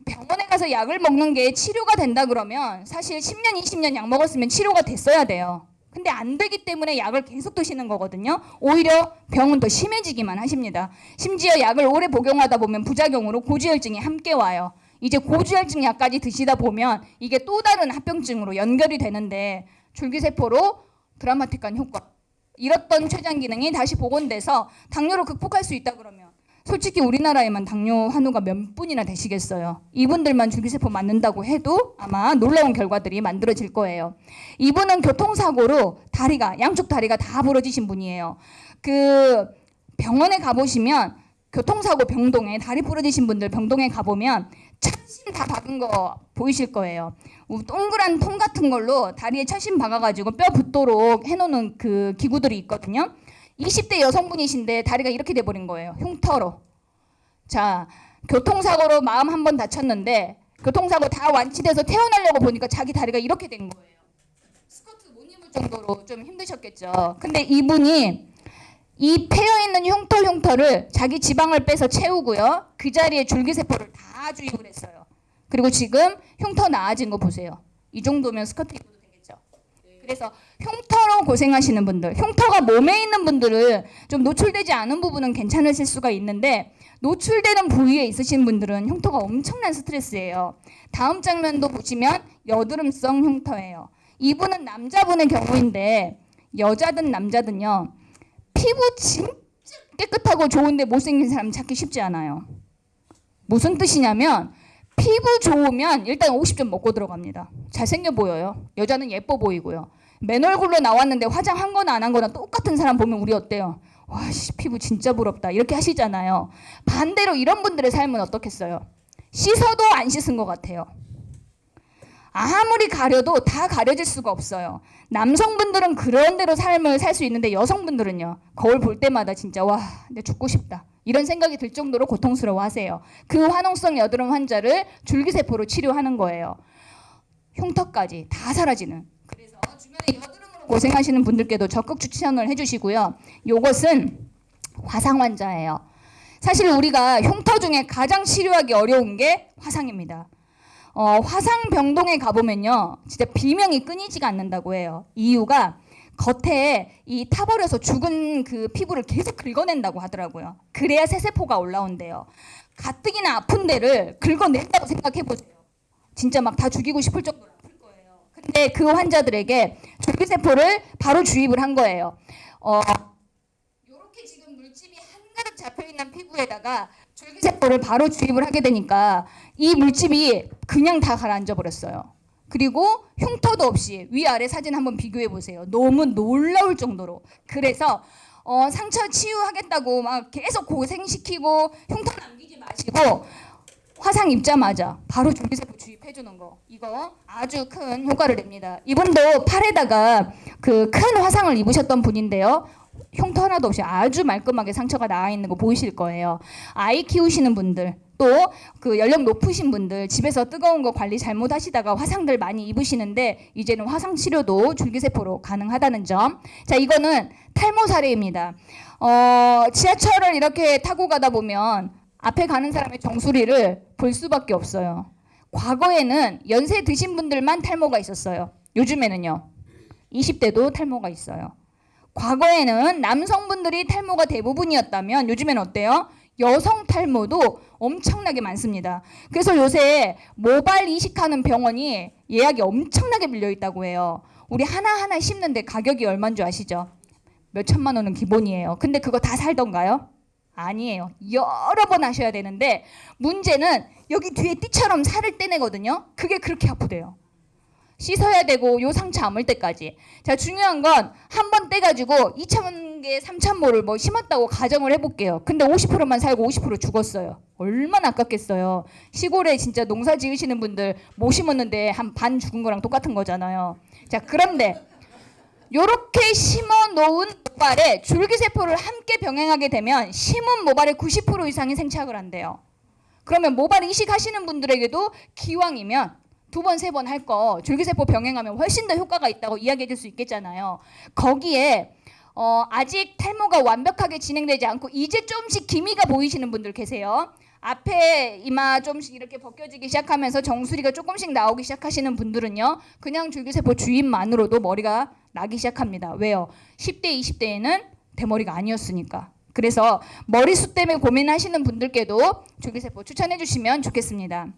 A: 병원에 가서 약을 먹는 게 치료가 된다 그러면 사실 10년, 20년 약 먹었으면 치료가 됐어야 돼요. 근데 안 되기 때문에 약을 계속 드시는 거거든요. 오히려 병은 더 심해지기만 하십니다. 심지어 약을 오래 복용하다 보면 부작용으로 고지혈증이 함께 와요. 이제 고지혈증 약까지 드시다 보면 이게 또 다른 합병증으로 연결이 되는데 줄기세포로 드라마틱한 효과. 잃었던 췌장 기능이 다시 복원돼서 당뇨를 극복할 수 있다 그러면 솔직히 우리나라에만 당뇨 환우가 몇 분이나 되시겠어요. 이분들만 줄기세포 맞는다고 해도 아마 놀라운 결과들이 만들어질 거예요. 이분은 교통사고로 다리가 양쪽 다리가 다 부러지신 분이에요. 그 병원에 가보시면 교통사고 병동에 다리 부러지신 분들 병동에 가보면 철심 다 박은 거 보이실 거예요. 동그란 통 같은 걸로 다리에 철심 박아가지고 뼈 붙도록 해놓는 그 기구들이 있거든요. 20대 여성분이신데 다리가 이렇게 돼버린 거예요. 흉터로. 자, 교통사고로 마음 한 번 다쳤는데 교통사고 다 완치돼서 태어나려고 보니까 자기 다리가 이렇게 된 거예요. 스커트 못 입을 정도로 좀 힘드셨겠죠. 근데 이분이 이 패여있는 흉터를 자기 지방을 빼서 채우고요. 그 자리에 줄기세포를 다 주입을 했어요. 그리고 지금 흉터 나아진 거 보세요. 이 정도면 스커트 입어도 되겠죠. 그래서 흉터로 고생하시는 분들, 흉터가 몸에 있는 분들은 좀 노출되지 않은 부분은 괜찮으실 수가 있는데 노출되는 부위에 있으신 분들은 흉터가 엄청난 스트레스예요. 다음 장면도 보시면 여드름성 흉터예요. 이분은 남자분의 경우인데 여자든 남자든요. 피부 진짜 깨끗하고 좋은데 못생긴 사람 찾기 쉽지 않아요. 무슨 뜻이냐면 피부 좋으면 일단 50점 먹고 들어갑니다. 잘생겨 보여요. 여자는 예뻐 보이고요. 맨 얼굴로 나왔는데 화장한 거나 안 한 거나 똑같은 사람 보면 우리 어때요? 와, 씨, 피부 진짜 부럽다. 이렇게 하시잖아요. 반대로 이런 분들의 삶은 어떻겠어요? 씻어도 안 씻은 것 같아요. 아무리 가려도 다 가려질 수가 없어요. 남성분들은 그런 대로 삶을 살 수 있는데 여성분들은요. 거울 볼 때마다 진짜 와, 내 죽고 싶다. 이런 생각이 들 정도로 고통스러워하세요. 그 화농성 여드름 환자를 줄기세포로 치료하는 거예요. 흉터까지 다 사라지는. 그래서 주변에 여드름으로 고생하시는 분들께도 적극 추천을 해주시고요. 이것은 화상 환자예요. 사실 우리가 흉터 중에 가장 치료하기 어려운 게 화상입니다. 화상병동에 가보면요. 진짜 비명이 끊이지가 않는다고 해요. 이유가 겉에 이 타버려서 죽은 그 피부를 계속 긁어낸다고 하더라고요. 그래야 새세포가 올라온대요. 가뜩이나 아픈 데를 긁어낸다고 생각해보세요. 진짜 막 다 죽이고 싶을 정도로 아플 거예요. 근데 그 환자들에게 줄기세포를 바로 주입을 한 거예요. 이렇게 지금 물집이 한가득 잡혀있는 피부에다가 줄기세포를 바로 주입을 하게 되니까 이 물집이 그냥 다 가라앉아 버렸어요. 그리고 흉터도 없이 위아래 사진 한번 비교해 보세요. 너무 놀라울 정도로. 그래서 상처 치유하겠다고 막 계속 고생시키고 흉터 남기지 마시고 화상 입자마자 바로 줄기세포 주입해 주는 거. 이거 아주 큰 효과를 냅니다. 이분도 팔에다가 그 큰 화상을 입으셨던 분인데요. 흉터 하나도 없이 아주 말끔하게 상처가 나와 있는 거 보이실 거예요. 아이 키우시는 분들 또 그 연령 높으신 분들 집에서 뜨거운 거 관리 잘못하시다가 화상들 많이 입으시는데 이제는 화상 치료도 줄기세포로 가능하다는 점. 자, 이거는 탈모 사례입니다. 지하철을 이렇게 타고 가다 보면 앞에 가는 사람의 정수리를 볼 수밖에 없어요. 과거에는 연세 드신 분들만 탈모가 있었어요. 요즘에는요. 20대도 탈모가 있어요. 과거에는 남성분들이 탈모가 대부분이었다면 요즘엔 어때요? 여성 탈모도 엄청나게 많습니다. 그래서 요새 모발 이식하는 병원이 예약이 엄청나게 밀려 있다고 해요. 우리 하나하나 심는데 가격이 얼마인 줄 아시죠? 몇 천만 원은 기본이에요. 근데 그거 다 살던가요? 아니에요. 여러 번 하셔야 되는데 문제는 여기 뒤에 띠처럼 살을 떼내거든요. 그게 그렇게 아프대요. 씻어야 되고 요 상처 아물 때까지. 자, 중요한 건 한 번 떼가지고 2,000개, 3,000모를 뭐 심었다고 가정을 해볼게요. 근데 50%만 살고 50% 죽었어요. 얼마나 아깝겠어요. 시골에 진짜 농사 지으시는 분들 못 심었는데 한 반 죽은 거랑 똑같은 거잖아요. 자, 그런데 요렇게 심어 놓은 모발에 줄기세포를 함께 병행하게 되면 심은 모발의 90% 이상이 생착을 한대요. 그러면 모발 이식하시는 분들에게도 기왕이면 2번, 3번 할 거 줄기세포 병행하면 훨씬 더 효과가 있다고 이야기해 줄 수 있겠잖아요. 거기에 아직 탈모가 완벽하게 진행되지 않고 이제 조금씩 기미가 보이시는 분들 계세요. 앞에 이마 조금씩 이렇게 벗겨지기 시작하면서 정수리가 조금씩 나오기 시작하시는 분들은요. 그냥 줄기세포 주입만으로도 머리가 나기 시작합니다. 왜요? 10대, 20대에는 대머리가 아니었으니까. 그래서 머리숱 때문에 고민하시는 분들께도 줄기세포 추천해 주시면 좋겠습니다.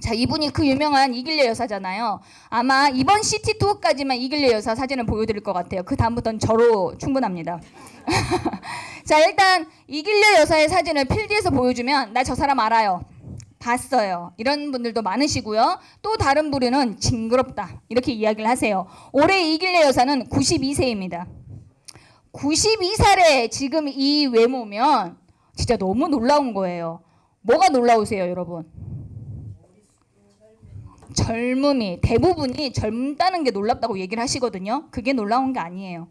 A: 자, 이분이 그 유명한 이길래 여사잖아요. 아마 이번 시티 투어까지만 이길래 여사 사진을 보여드릴 것 같아요. 그 다음부터는 저로 충분합니다. 자, 일단 이길래 여사의 사진을 필기해서 보여주면 나 저 사람 알아요. 봤어요. 이런 분들도 많으시고요. 또 다른 부류는 징그럽다. 이렇게 이야기를 하세요. 올해 이길래 여사는 92세입니다. 92살에 지금 이 외모면 진짜 너무 놀라운 거예요. 뭐가 놀라우세요, 여러분? 젊음이, 대부분이 젊다는 게 놀랍다고 얘기를 하시거든요. 그게 놀라운 게 아니에요.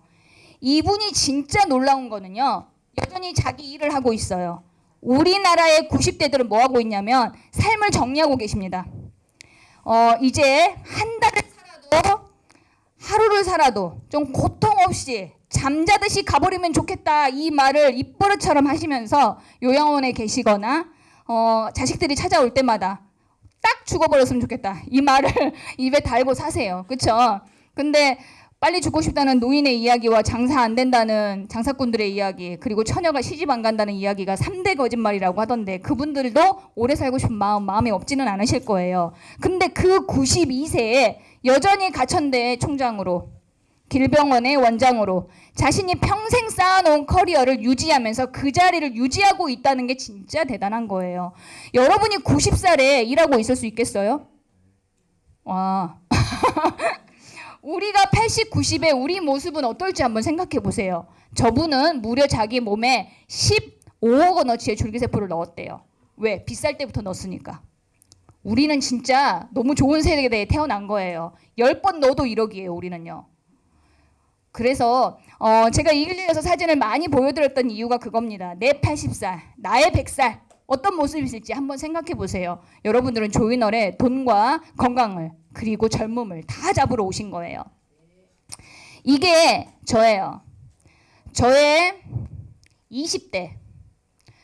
A: 이분이 진짜 놀라운 거는요, 여전히 자기 일을 하고 있어요. 우리나라의 90대들은 뭐 하고 있냐면 삶을 정리하고 계십니다. 이제 한 달을 살아도, 하루를 살아도 좀 고통 없이 잠자듯이 가버리면 좋겠다, 이 말을 입버릇처럼 하시면서 요양원에 계시거나 자식들이 찾아올 때마다 딱 죽어버렸으면 좋겠다, 이 말을 입에 달고 사세요. 그쵸? 근데 빨리 죽고 싶다는 노인의 이야기와 장사 안 된다는 장사꾼들의 이야기, 그리고 처녀가 시집 안 간다는 이야기가 3대 거짓말이라고 하던데, 그분들도 오래 살고 싶은 마음이 없지는 않으실 거예요. 근데 그 92세에 여전히 가천대 총장으로, 길병원의 원장으로 자신이 평생 쌓아놓은 커리어를 유지하면서 그 자리를 유지하고 있다는 게 진짜 대단한 거예요. 여러분이 90살에 일하고 있을 수 있겠어요? 와. 우리가 80, 90에 우리 모습은 어떨지 한번 생각해 보세요. 저분은 무려 자기 몸에 15억 원어치의 줄기세포를 넣었대요. 왜? 비쌀 때부터 넣었으니까. 우리는 진짜 너무 좋은 세대에 태어난 거예요. 10번 넣어도 1억이에요, 우리는요. 그래서 제가 이길래서 사진을 많이 보여드렸던 이유가 그겁니다. 내 80살, 나의 100살 어떤 모습이 있을지 한번 생각해 보세요. 여러분들은 조이널에 돈과 건강을 그리고 젊음을 다 잡으러 오신 거예요. 이게 저예요. 저의 20대,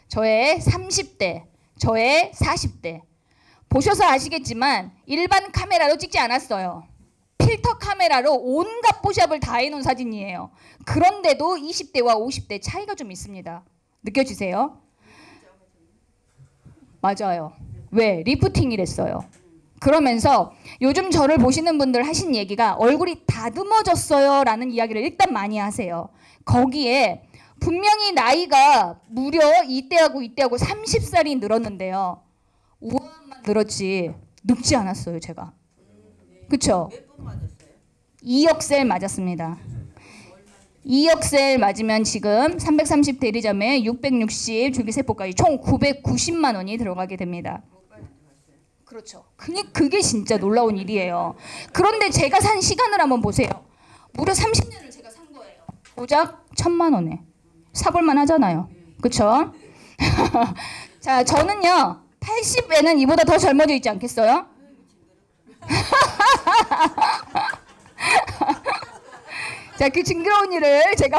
A: 저의 30대, 저의 40대. 보셔서 아시겠지만 일반 카메라로 찍지 않았어요. 필터 카메라로 온갖 뽀샵을 다 해놓은 사진이에요. 그런데도 20대와 50대 차이가 좀 있습니다. 느껴지세요? 맞아요. 왜? 리프팅이랬어요. 그러면서 요즘 저를 보시는 분들 하신 얘기가 얼굴이 다듬어졌어요 라는 이야기를 일단 많이 하세요. 거기에 분명히 나이가 무려 이때하고 30살이 늘었는데요. 우아만 늘었지 늙지 않았어요, 제가. 그쵸? 2억셀 맞았습니다. 2억셀 맞으면 지금 330 대리점에 660 줄기세포까지 총 990만 원이 들어가게 됩니다. 그렇죠. 그게 진짜 놀라운 일이에요. 그런데 제가 산 시간을 한번 보세요. 무려 30년을 제가 산 거예요. 고작 1,000만 원에. 사볼만 하잖아요. 그렇죠? 자, 저는요. 80에는 이보다 더 젊어져 있지 않겠어요? 자, 그 징그러운 일을 제가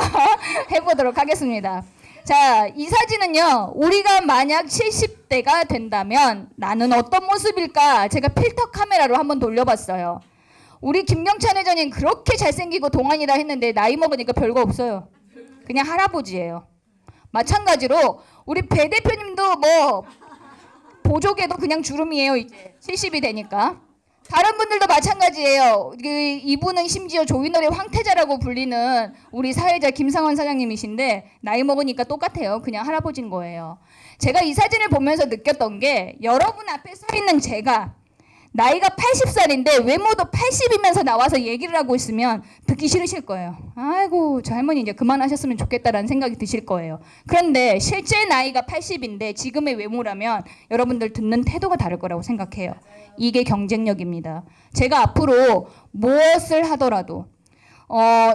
A: 해보도록 하겠습니다. 자, 이 사진은요, 우리가 만약 70대가 된다면 나는 어떤 모습일까? 제가 필터 카메라로 한번 돌려봤어요. 우리 김경찬 회장님 그렇게 잘생기고 동안이라 했는데 나이 먹으니까 별거 없어요. 그냥 할아버지예요. 마찬가지로 우리 배 대표님도 뭐 보조개도 그냥 주름이에요. 이제 70이 되니까. 다른 분들도 마찬가지예요. 이분은 심지어 조이널의 황태자라고 불리는 우리 사회자 김상원 사장님이신데 나이 먹으니까 똑같아요. 그냥 할아버지인 거예요. 제가 이 사진을 보면서 느꼈던 게 여러분 앞에 서 있는 제가 나이가 80살인데 외모도 80이면서 나와서 얘기를 하고 있으면 듣기 싫으실 거예요. 아이고, 저 할머니 이제 그만하셨으면 좋겠다라는 생각이 드실 거예요. 그런데 실제 나이가 80인데 지금의 외모라면 여러분들 듣는 태도가 다를 거라고 생각해요. 이게 경쟁력입니다. 제가 앞으로 무엇을 하더라도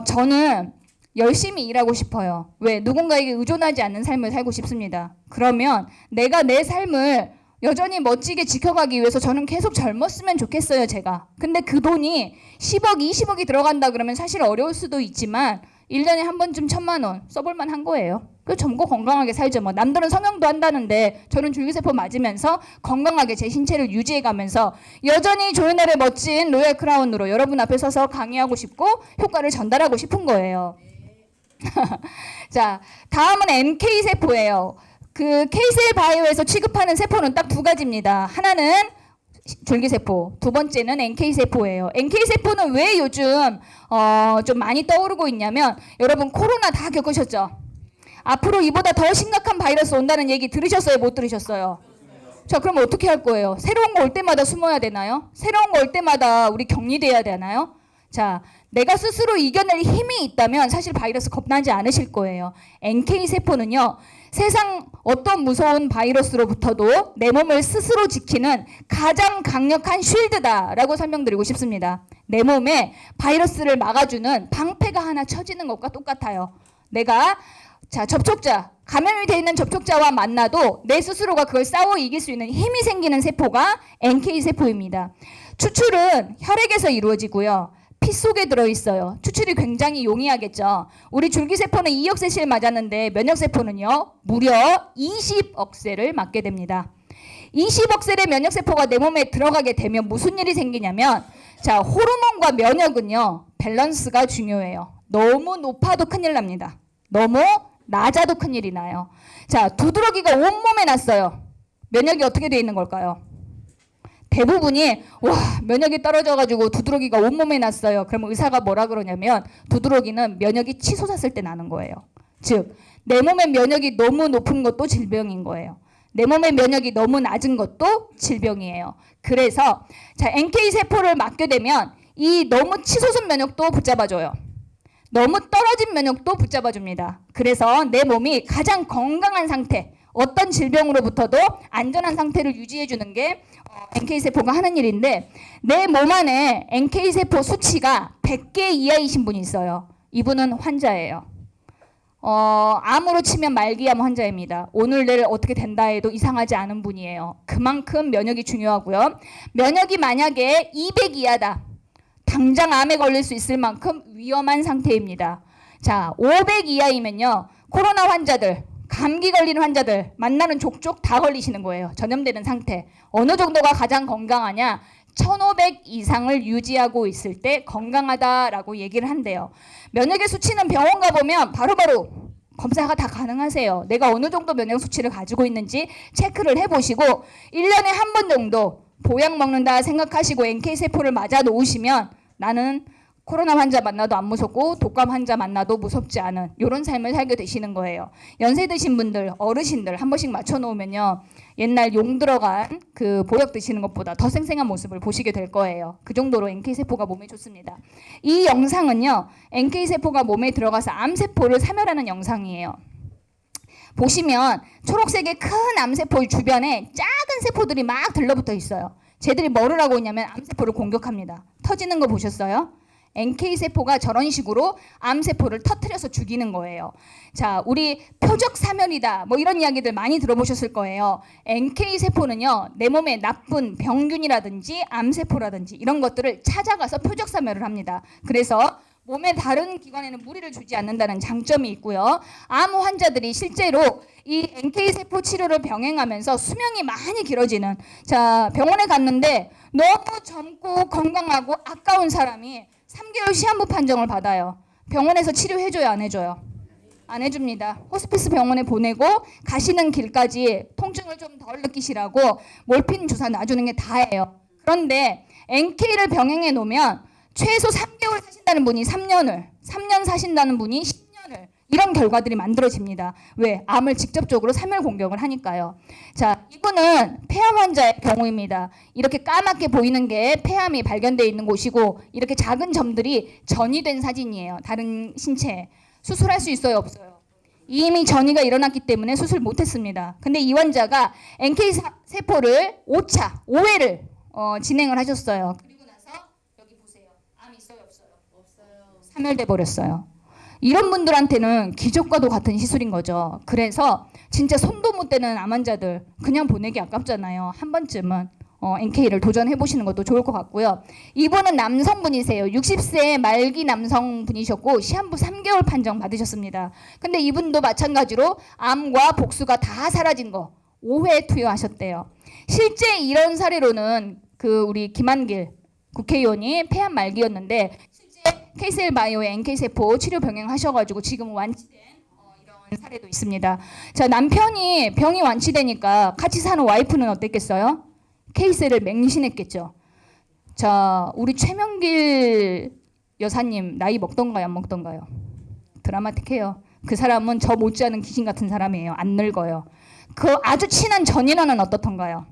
A: 저는 열심히 일하고 싶어요. 왜? 누군가에게 의존하지 않는 삶을 살고 싶습니다. 그러면 내가 내 삶을 여전히 멋지게 지켜가기 위해서 저는 계속 젊었으면 좋겠어요, 제가. 근데 그 돈이 10억, 20억이 들어간다 그러면 사실 어려울 수도 있지만 1년에 한 번쯤 1,000만 원 써볼만 한 거예요. 그 젊고 건강하게 살죠. 뭐 남들은 성형도 한다는데 저는 줄기세포 맞으면서 건강하게 제 신체를 유지해가면서 여전히 조이널의 멋진 로얄 크라운으로 여러분 앞에 서서 강의하고 싶고 효과를 전달하고 싶은 거예요. 자, 다음은 NK세포예요. 그 K셀 바이오에서 취급하는 세포는 딱 두 가지입니다. 하나는 줄기세포, 두 번째는 NK세포예요. NK세포는 왜 요즘 좀 많이 떠오르고 있냐면 여러분 코로나 다 겪으셨죠? 앞으로 이보다 더 심각한 바이러스 온다는 얘기 들으셨어요? 못 들으셨어요? 자, 그럼 어떻게 할 거예요? 새로운 거 올 때마다 숨어야 되나요? 새로운 거 올 때마다 우리 격리돼야 되나요? 자, 내가 스스로 이겨낼 힘이 있다면 사실 바이러스 겁나지 않으실 거예요. NK세포는요, 세상 어떤 무서운 바이러스로부터도 내 몸을 스스로 지키는 가장 강력한 쉴드다라고 설명드리고 싶습니다. 내 몸에 바이러스를 막아주는 방패가 하나 쳐지는 것과 똑같아요. 내가 접촉자, 감염이 돼 있는 접촉자와 만나도 내 스스로가 그걸 싸워 이길 수 있는 힘이 생기는 세포가 NK세포입니다. 추출은 혈액에서 이루어지고요. 피 속에 들어있어요. 추출이 굉장히 용이하겠죠. 우리 줄기세포는 2억 세실 맞았는데 면역세포는요. 무려 20억 세를 맞게 됩니다. 20억 셀의 면역세포가 내 몸에 들어가게 되면 무슨 일이 생기냐면 자, 호르몬과 면역은요. 밸런스가 중요해요. 너무 높아도 큰일 납니다. 너무 낮아도 큰일이 나요. 자, 두드러기가 온몸에 났어요. 면역이 어떻게 돼 있는 걸까요? 대부분이 면역이 떨어져가지고 두드러기가 온몸에 났어요. 그러면 의사가 뭐라 그러냐면 두드러기는 면역이 치솟았을 때 나는 거예요. 즉, 내 몸의 면역이 너무 높은 것도 질병인 거예요. 내 몸의 면역이 너무 낮은 것도 질병이에요. 그래서 자, NK세포를 맞게 되면 이 너무 치솟은 면역도 붙잡아줘요. 너무 떨어진 면역도 붙잡아줍니다. 그래서 내 몸이 가장 건강한 상태, 어떤 질병으로부터도 안전한 상태를 유지해주는 게 NK세포가 하는 일인데 내 몸 안에 NK세포 수치가 100개 이하이신 분이 있어요. 이분은 환자예요. 암으로 치면 말기암 환자입니다. 오늘 내일 어떻게 된다 해도 이상하지 않은 분이에요. 그만큼 면역이 중요하고요. 면역이 만약에 200 이하다. 당장 암에 걸릴 수 있을 만큼 위험한 상태입니다. 자, 500 이하이면요. 코로나 환자들, 감기 걸리는 환자들 만나는 족족 다 걸리시는 거예요. 전염되는 상태. 어느 정도가 가장 건강하냐? 1500 이상을 유지하고 있을 때 건강하다라고 얘기를 한대요. 면역의 수치는 병원 가보면 바로바로 검사가 다 가능하세요. 내가 어느 정도 면역 수치를 가지고 있는지 체크를 해보시고 1년에 한 번 정도 보약 먹는다 생각하시고 NK세포를 맞아 놓으시면 나는 코로나 환자 만나도 안 무섭고 독감 환자 만나도 무섭지 않은 이런 삶을 살게 되시는 거예요. 연세 드신 분들, 어르신들 한 번씩 맞춰 놓으면요. 옛날 용 들어간 그 보약 드시는 것보다 더 생생한 모습을 보시게 될 거예요. 그 정도로 NK세포가 몸에 좋습니다. 이 영상은요. NK세포가 몸에 들어가서 암세포를 사멸하는 영상이에요. 보시면 초록색의 큰 암세포 주변에 작은 세포들이 막 들러붙어 있어요. 쟤들이 뭐를 하고 있냐면 암세포를 공격합니다. 터지는 거 보셨어요? NK세포가 저런 식으로 암세포를 터트려서 죽이는 거예요. 자, 우리 표적 사멸이다. 뭐 이런 이야기들 많이 들어보셨을 거예요. NK세포는요, 내 몸에 나쁜 병균이라든지 암세포라든지 이런 것들을 찾아가서 표적 사멸을 합니다. 그래서 몸의 다른 기관에는 무리를 주지 않는다는 장점이 있고요. 암 환자들이 실제로 이 NK세포 치료를 병행하면서 수명이 많이 길어지는 자, 병원에 갔는데 너무 젊고 건강하고 아까운 사람이 3개월 시한부 판정을 받아요. 병원에서 치료해줘요, 안 해줘요? 안 해줍니다. 호스피스 병원에 보내고 가시는 길까지 통증을 좀 덜 느끼시라고 몰핀 주사 놔주는 게 다예요. 그런데 NK를 병행해 놓으면 최소 3개월 사신다는 분이 3년을, 3년 사신다는 분이 10년을 이런 결과들이 만들어집니다. 왜? 암을 직접적으로 사멸 공격을 하니까요. 자, 이분은 폐암 환자의 경우입니다. 이렇게 까맣게 보이는 게 폐암이 발견되어 있는 곳이고 이렇게 작은 점들이 전이된 사진이에요. 다른 신체에. 수술할 수 있어요? 없어요? 이미 전이가 일어났기 때문에 수술 못했습니다. 근데 이 환자가 NK세포를 5차, 5회를 진행을 하셨어요. 그리고 나서 여기 보세요. 암 있어요? 없어요? 없어요. 사멸돼 버렸어요. 이런 분들한테는 기적과도 같은 시술인 거죠. 그래서 진짜 손도 못 대는 암 환자들 그냥 보내기 아깝잖아요. 한 번쯤은 NK를 도전해 보시는 것도 좋을 것 같고요. 이분은 남성분이세요. 60세 말기 남성분이셨고 시한부 3개월 판정 받으셨습니다. 근데 이분도 마찬가지로 암과 복수가 다 사라진 거 5회 투여하셨대요. 실제 이런 사례로는 그 우리 김한길 국회의원이 폐암 말기였는데 KCL 바이오의 NK세포 치료 병행하셔가지고 지금 완치된 이런 사례도 있습니다. 자, 남편이 병이 완치되니까 같이 사는 와이프는 어땠겠어요? K셀을 맹신했겠죠. 자, 우리 최명길 여사님 나이 먹던가요, 안 먹던가요? 드라마틱해요. 그 사람은 저 못지않은 귀신 같은 사람이에요. 안 늙어요. 그 아주 친한 전인아는 어떻던가요?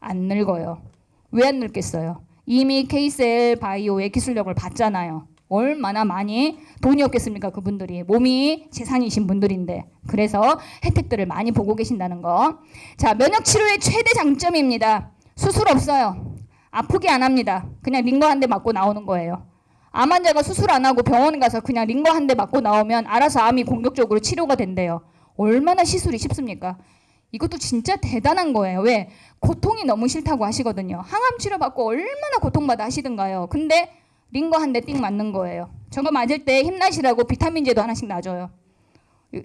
A: 안 늙어요. 왜 안 늙겠어요? 이미 K셀 바이오의 기술력을 봤잖아요. 얼마나 많이 돈이 없겠습니까? 그분들이 몸이 재산이신 분들인데. 그래서 혜택들을 많이 보고 계신다는 거. 자, 면역 치료의 최대 장점입니다. 수술 없어요. 아프게 안 합니다. 그냥 링거 한 대 맞고 나오는 거예요. 암 환자가 수술 안 하고 병원 가서 그냥 링거 한 대 맞고 나오면 알아서 암이 공격적으로 치료가 된대요. 얼마나 시술이 쉽습니까? 이것도 진짜 대단한 거예요. 왜? 고통이 너무 싫다고 하시거든요. 항암 치료 받고 얼마나 고통받아 하시던가요. 근데 링거 한 대 띵 맞는 거예요. 저거 맞을 때 힘나시라고 비타민제도 하나씩 놔줘요.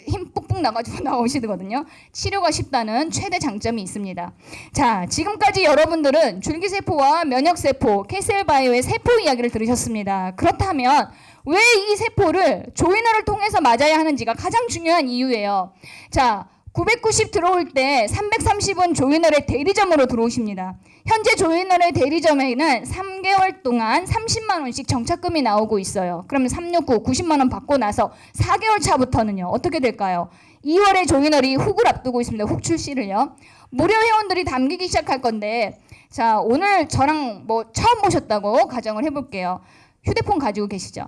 A: 힘 뿍뿍 나가지고 나오시거든요. 치료가 쉽다는 최대 장점이 있습니다. 자, 지금까지 여러분들은 줄기세포와 면역세포, K셀바이오의 세포 이야기를 들으셨습니다. 그렇다면 왜 이 세포를 조이너를 통해서 맞아야 하는지가 가장 중요한 이유예요. 자, 990 들어올 때 330은 조이너의 대리점으로 들어오십니다. 현재 조이너의 대리점에는 3개월 동안 30만 원씩 정착금이 나오고 있어요. 그러면 369 90만 원 받고 나서 4개월 차부터는요. 어떻게 될까요? 2월에 조이너이 훅을 앞두고 있습니다. 훅 출시를요. 무료 회원들이 담기기 시작할 건데 자, 오늘 저랑 뭐 처음 보셨다고 가정을 해볼게요. 휴대폰 가지고 계시죠?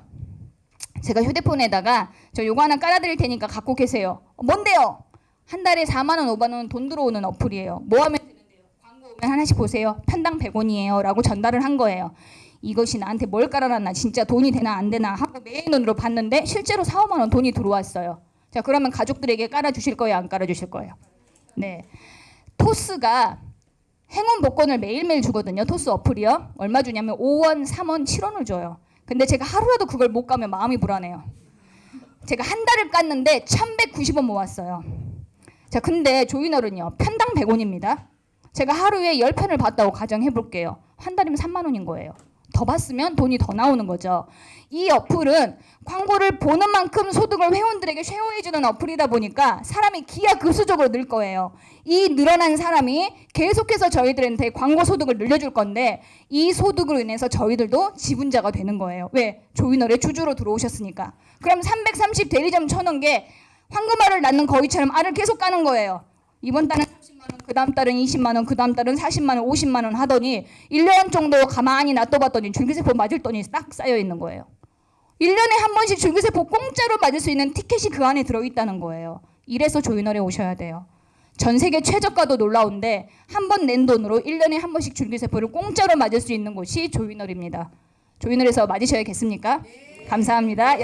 A: 제가 휴대폰에다가 저 요거 하나 깔아드릴 테니까 갖고 계세요. 뭔데요? 한 달에 4만 원, 5만 원 돈 들어오는 어플이에요. 뭐 하면 되는데요? 광고 오면 하나씩 보세요. 편당 100원이에요. 라고 전달을 한 거예요. 이것이 나한테 뭘 깔아놨나, 진짜 돈이 되나 안 되나 하고 매일 눈으로 봤는데 실제로 4, 5만 원 돈이 들어왔어요. 자, 그러면 가족들에게 깔아주실 거예요? 안 깔아주실 거예요? 네. 토스가 행운 복권을 매일매일 주거든요. 토스 어플이요. 얼마 주냐면 5원, 3원, 7원을 줘요. 근데 제가 하루라도 그걸 못 가면 마음이 불안해요. 제가 한 달을 깠는데 1190원 모았어요. 자, 근데 조이너는요. 편당 100원입니다. 제가 하루에 10편을 봤다고 가정해 볼게요. 한 달이면 3만 원인 거예요. 더 봤으면 돈이 더 나오는 거죠. 이 어플은 광고를 보는 만큼 소득을 회원들에게 쉐어해주는 어플이다 보니까 사람이 기하급수적으로 늘 거예요. 이 늘어난 사람이 계속해서 저희들한테 광고 소득을 늘려줄 건데 이 소득으로 인해서 저희들도 지분자가 되는 거예요. 왜? 조이너의 주주로 들어오셨으니까. 그럼 330 대리점 쳐놓은 게 황금알을 낳는 거위처럼 알을 계속 까는 거예요. 이번 달은 30만 원, 그 다음 달은 20만 원, 그 다음 달은 40만 원, 50만 원 하더니 1년 정도 가만히 놔둬봤더니 줄기세포 맞을 돈이 딱 쌓여 있는 거예요. 1년에 한 번씩 줄기세포 공짜로 맞을 수 있는 티켓이 그 안에 들어있다는 거예요. 이래서 조이너에 오셔야 돼요. 전 세계 최저가도 놀라운데 한 번 낸 돈으로 1년에 한 번씩 줄기세포를 공짜로 맞을 수 있는 곳이 조이너입니다. 조이너에서 맞으셔야겠습니까? 감사합니다.